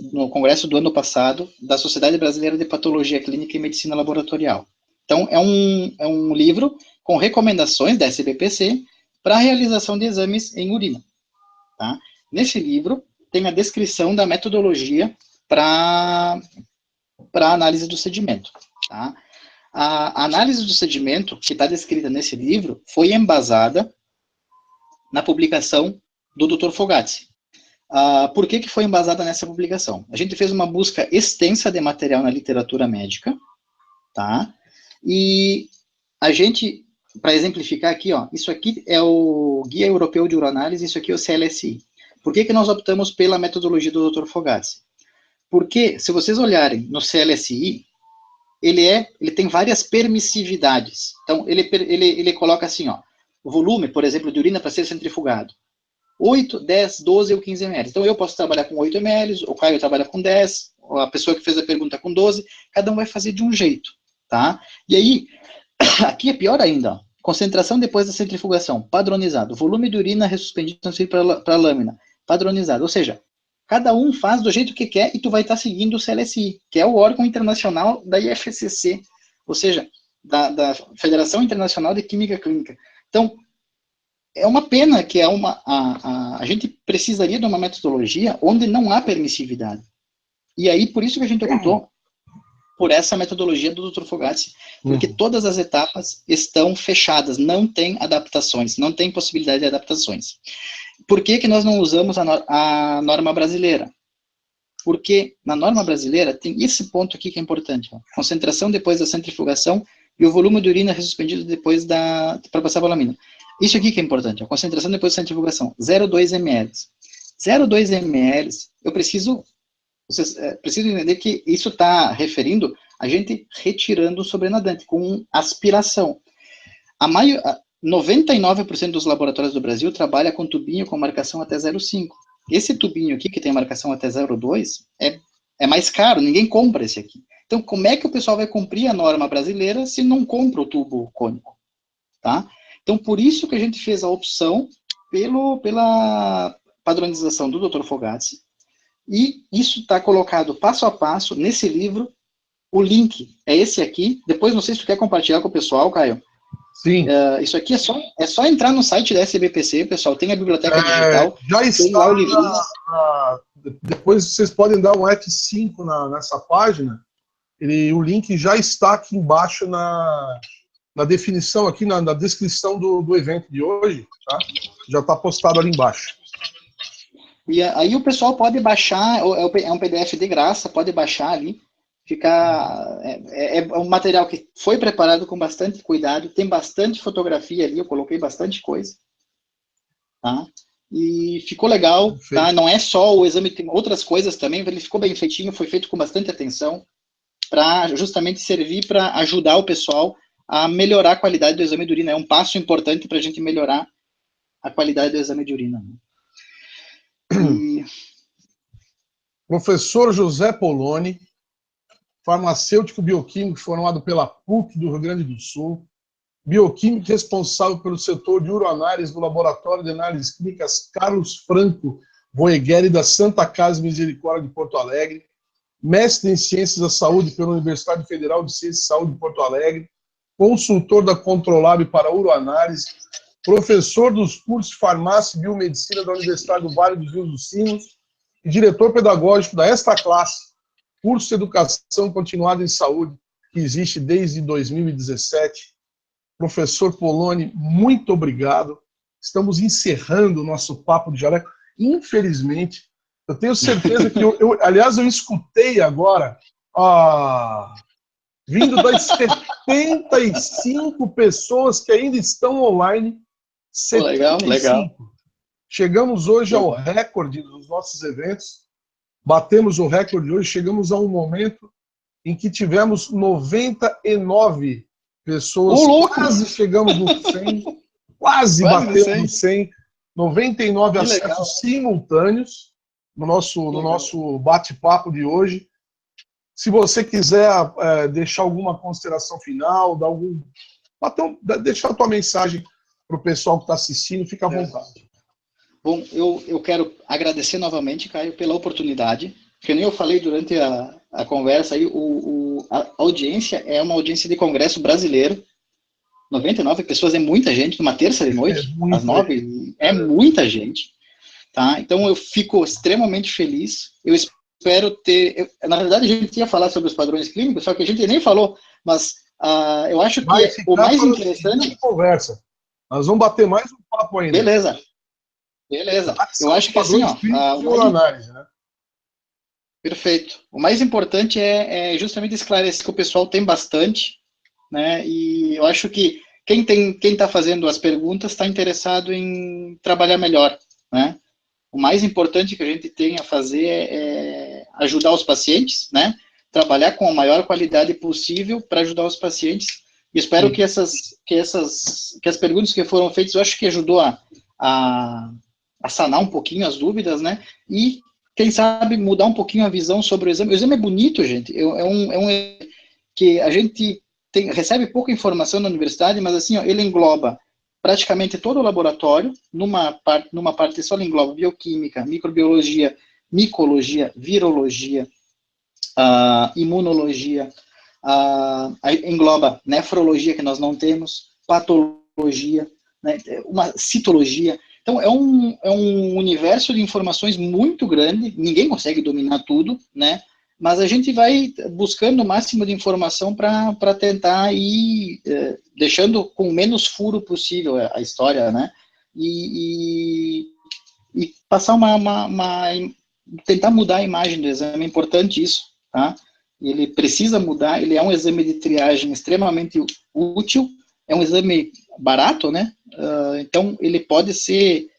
do ano passado da Sociedade Brasileira de Patologia Clínica e Medicina Laboratorial. Então, é um livro com recomendações da SBPC para a realização de exames em urina. Tá? Nesse livro, tem a descrição da metodologia para análise do sedimento. Tá? A análise do sedimento, que está descrita nesse livro, foi embasada na publicação do Dr. Fogazzi. Por que foi embasada nessa publicação? A gente fez uma busca extensa de material na literatura médica, tá? E a gente, para exemplificar aqui, ó, isso aqui é o Guia Europeu de Uroanálise, isso aqui é o CLSI. Por que nós optamos pela metodologia do Dr. Fogazzi? Porque, se vocês olharem no CLSI, ele tem várias permissividades. Então, ele coloca assim, ó, o volume, por exemplo, de urina para ser centrifugado. 8, 10, 12 ou 15 ml. Então, eu posso trabalhar com 8 ml, o Caio trabalha com 10, a pessoa que fez a pergunta com 12, cada um vai fazer de um jeito, tá? E aí, aqui é pior ainda, ó. Concentração depois da centrifugação, padronizado. Volume de urina ressuspendido transferido para a lâmina, padronizado. Ou seja, cada um faz do jeito que quer e tu vai estar seguindo o CLSI, que é o órgão internacional da IFCC, ou seja, da Federação Internacional de Química Clínica. Então, é uma pena que a gente precisaria de uma metodologia onde não há permissividade. E aí, por isso que a gente optou por essa metodologia do Dr. Fogazzi, porque todas as etapas estão fechadas, não tem adaptações, não tem possibilidade de adaptações. Por que nós não usamos a norma brasileira? Porque na norma brasileira tem esse ponto aqui que é importante, ó, concentração depois da centrifugação e o volume de urina suspendido depois para passar para a lamina. Isso aqui que é importante, a concentração depois da centrifugação, 0,2 ml. 0,2 ml, vocês precisam entender que isso está referindo a gente retirando o sobrenadante, com aspiração. 99% dos laboratórios do Brasil trabalha com tubinho com marcação até 0,5. Esse tubinho aqui, que tem marcação até 0,2, é mais caro, ninguém compra esse aqui. Então, como é que o pessoal vai cumprir a norma brasileira se não compra o tubo cônico? Tá? Então, por isso que a gente fez a opção pela padronização do Dr. Fogazzi, e isso está colocado passo a passo nesse livro. O link é esse aqui. Depois, não sei se tu quer compartilhar com o pessoal, Caio. Sim. Isso aqui é só entrar no site da SBPC, pessoal. Tem a biblioteca digital. Já tem está lá o livrinho. Depois vocês podem dar um F5 nessa página. O link já está aqui embaixo na definição, aqui na descrição do evento de hoje. Tá? Já está postado ali embaixo. E aí o pessoal pode baixar, é um PDF de graça, pode baixar ali. É um material que foi preparado com bastante cuidado, tem bastante fotografia ali, eu coloquei bastante coisa. Tá? E ficou legal, tá? Não é só o exame, tem outras coisas também, ele ficou bem feitinho, foi feito com bastante atenção, para justamente servir para ajudar o pessoal a melhorar a qualidade do exame de urina. É um passo importante para a gente melhorar a qualidade do exame de urina. Professor José Poloni, farmacêutico bioquímico formado pela PUC do Rio Grande do Sul, bioquímico responsável pelo setor de uroanálise do Laboratório de Análises Clínicas Carlos Franco Voegeli da Santa Casa Misericórdia de Porto Alegre, mestre em Ciências da Saúde pela Universidade Federal de Ciências e Saúde de Porto Alegre, consultor da Controlab para uroanálise, professor dos cursos de Farmácia e Biomedicina da Universidade do Vale dos Rios dos Sinos e diretor pedagógico da Esta Classe, curso de Educação Continuada em Saúde, que existe desde 2017. Professor Poloni, muito obrigado. Estamos encerrando o nosso papo de jaleco. Infelizmente, eu tenho certeza que aliás, eu escutei agora, vindo das 75 pessoas que ainda estão online, 75. Legal. Chegamos hoje ao recorde dos nossos eventos, batemos o recorde hoje, chegamos a um momento em que tivemos 99 pessoas, quase chegamos no 100, quase batemos no 100, 99 acessos simultâneos no nosso bate-papo de hoje. Se você quiser deixar alguma consideração final, deixar a tua mensagem para o pessoal que está assistindo, fica à vontade. Bom, eu quero agradecer novamente, Caio, pela oportunidade. Que nem eu falei durante a conversa, aí, a audiência é uma audiência de congresso brasileiro. 99 pessoas é muita gente, numa terça de noite, às 9, é muita gente. Tá? Então eu fico extremamente feliz. Eu espero ter... na verdade, a gente ia falar sobre os padrões clínicos, só que a gente nem falou, mas eu acho que o mais interessante... Conversa. Nós vamos bater mais um papo ainda. Beleza. Eu acho que assim, análise, né? Perfeito. O mais importante é justamente esclarecer que o pessoal tem bastante, né? E eu acho que quem está fazendo as perguntas está interessado em trabalhar melhor, né? O mais importante que a gente tem a fazer é ajudar os pacientes, né? trabalhar com a maior qualidade possível para ajudar os pacientes. E espero que as perguntas que foram feitas, eu acho que ajudou a sanar um pouquinho as dúvidas, né? E, quem sabe, mudar um pouquinho a visão sobre o exame. O exame é bonito, gente. Que a gente recebe pouca informação na universidade, mas assim, ó, ele engloba praticamente todo o laboratório, numa parte só ele engloba bioquímica, microbiologia, micologia, virologia, imunologia, engloba nefrologia, que nós não temos, patologia, né, uma citologia. Então, é um universo de informações muito grande, ninguém consegue dominar tudo, né? Mas a gente vai buscando o máximo de informação para tentar ir deixando com o menos furo possível a história, né? E passar tentar mudar a imagem do exame, é importante isso, tá? Ele precisa mudar, ele é um exame de triagem extremamente útil, é um exame barato, né? Então, ele pode ser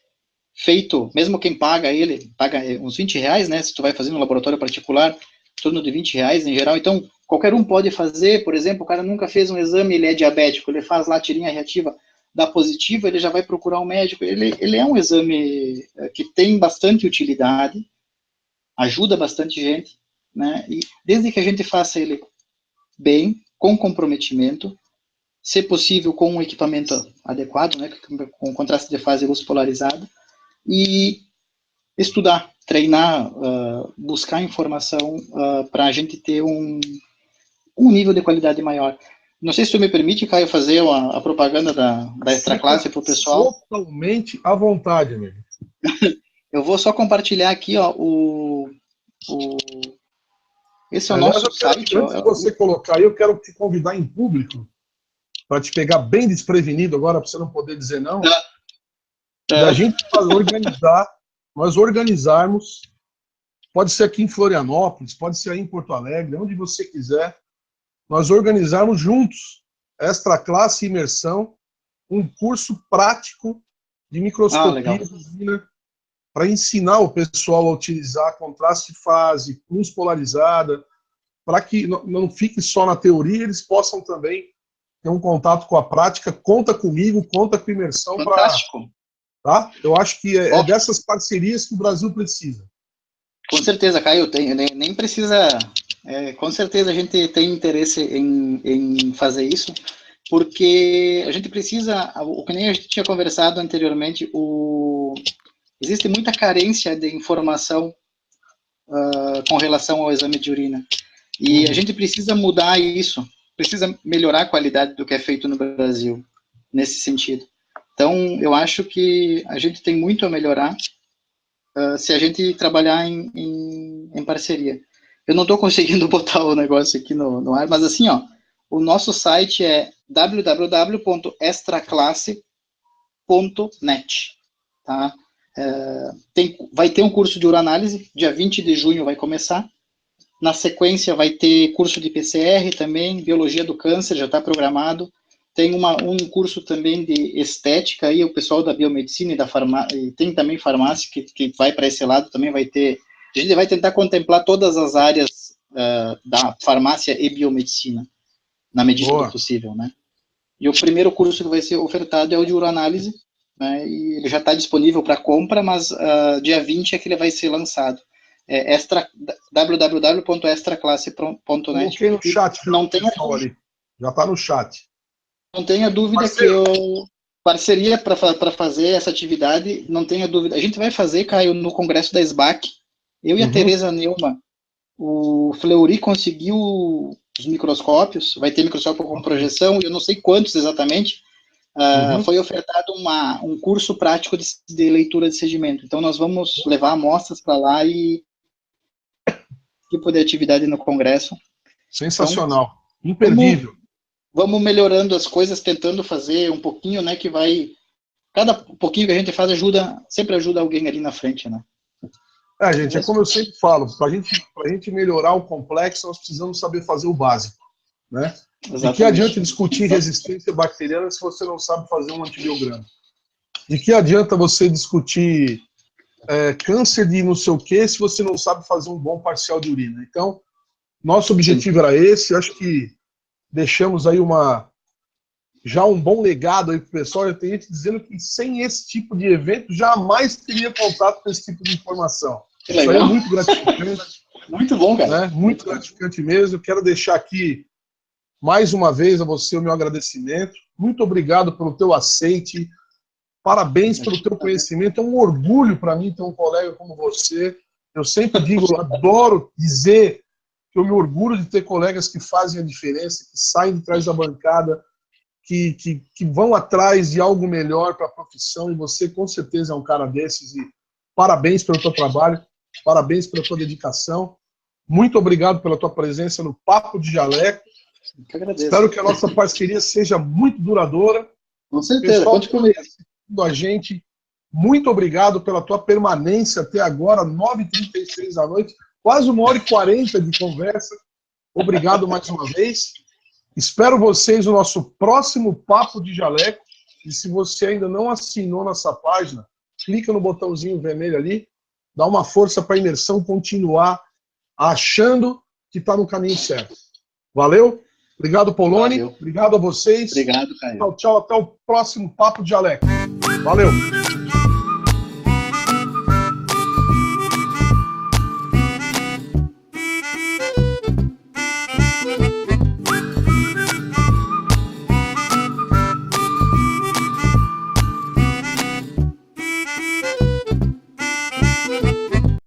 feito, mesmo quem paga ele, paga uns R$20, né? Se tu vai fazer no laboratório particular, em torno de R$20 em geral. Então, qualquer um pode fazer. Por exemplo, o cara nunca fez um exame, ele é diabético, ele faz lá a tirinha reativa, dá positivo, ele já vai procurar um médico. Ele é um exame que tem bastante utilidade, ajuda bastante gente, né? E desde que a gente faça ele bem, com comprometimento, se possível com um equipamento adequado, né, com contraste de fase e luz polarizada, e estudar, treinar, buscar informação para a gente ter um nível de qualidade maior. Não sei se tu me permite, Caio, fazer a propaganda da Extra Classe para o pessoal. Totalmente à vontade, amigo. Eu vou só compartilhar aqui, ó, esse é o nosso site. Antes de você colocar aí, eu quero te convidar em público, para te pegar bem desprevenido agora, para você não poder dizer não, da gente nós organizarmos, pode ser aqui em Florianópolis, pode ser aí em Porto Alegre, onde você quiser, nós organizarmos juntos, Extra Classe Imersão, um curso prático de microscopia para ensinar o pessoal a utilizar contraste de fase, luz polarizada, para que não fique só na teoria, eles possam também ter um contato com a prática. Conta comigo, conta com a imersão. Fantástico. Tá? Eu acho que é dessas parcerias que o Brasil precisa. Com certeza, Caio, nem precisa... com certeza a gente tem interesse em fazer isso, porque a gente precisa, o que nem a gente tinha conversado anteriormente, existe muita carência de informação com relação ao exame de urina. E a gente precisa mudar isso, precisa melhorar a qualidade do que é feito no Brasil, nesse sentido. Então, eu acho que a gente tem muito a melhorar se a gente trabalhar em parceria. Eu não estou conseguindo botar o negócio aqui no ar, mas assim, ó, o nosso site é www.extraclasse.net, tá? Vai ter um curso de uranálise, dia 20 de junho vai começar. Na sequência vai ter curso de PCR também, biologia do câncer, já está programado. Tem um curso também de estética, aí o pessoal da biomedicina e da farmácia, e tem também farmácia que vai para esse lado, também vai ter. A gente vai tentar contemplar todas as áreas da farmácia e biomedicina, na medida do possível, né? E o primeiro curso que vai ser ofertado é o de uranálise, né? E ele já está disponível para compra, mas dia 20 é que ele vai ser lançado. www.extraclasse.net. Coloquei no chat. Não tenha ali. Já está no chat. Não tenha dúvida que parceria para fazer essa atividade, não tenha dúvida. A gente vai fazer, Caio, no congresso da SBAC. Eu e a Tereza Neumann, o Fleury conseguiu os microscópios, vai ter microscópio com projeção, eu não sei quantos exatamente. Foi ofertado um curso prático de leitura de sedimento. Então, nós vamos levar amostras para lá e tipo de atividade no congresso. Sensacional. Então, imperdível. Vamos melhorando as coisas, tentando fazer um pouquinho, né, que vai... Cada pouquinho que a gente faz sempre ajuda alguém ali na frente, né? Gente, é como eu sempre falo, para a gente melhorar o complexo, nós precisamos saber fazer o básico, né? De que adianta discutir resistência bacteriana se você não sabe fazer um antibiograma? De que adianta você discutir câncer de não sei o que se você não sabe fazer um bom parcial de urina? Então, Nosso objetivo era esse, acho que deixamos aí já um bom legado aí pro pessoal. Eu tenho gente dizendo que sem esse tipo de evento jamais teria contato com esse tipo de informação. Que Isso legal. aí é muito gratificante. Muito bom, cara. Né? Muito gratificante mesmo. Eu quero deixar aqui mais uma vez a você o meu agradecimento. Muito obrigado pelo teu aceite. Parabéns pelo teu conhecimento. É um orgulho para mim ter um colega como você. Eu sempre digo, eu adoro dizer que eu me orgulho de ter colegas que fazem a diferença, que saem de trás da bancada, que vão atrás de algo melhor para a profissão, e você com certeza é um cara desses, e parabéns pelo teu trabalho, parabéns pela tua dedicação, muito obrigado pela tua presença no Papo de Jaleco, Eu agradeço. Espero que a nossa parceria seja muito duradoura. Com certeza, Pessoal, conte comigo. a gente, muito obrigado pela tua permanência até agora, 9h36 da noite, quase 1h40 de conversa. Obrigado mais uma vez. Espero vocês no nosso próximo Papo de Jaleco. E se você ainda não assinou nossa página, clica no botãozinho vermelho ali, dá uma força para a imersão continuar achando que está no caminho certo. Valeu? Obrigado, Poloni. Valeu. Obrigado a vocês. Obrigado, Caio. Tchau, tchau. Até o próximo Papo de Jaleco. Valeu.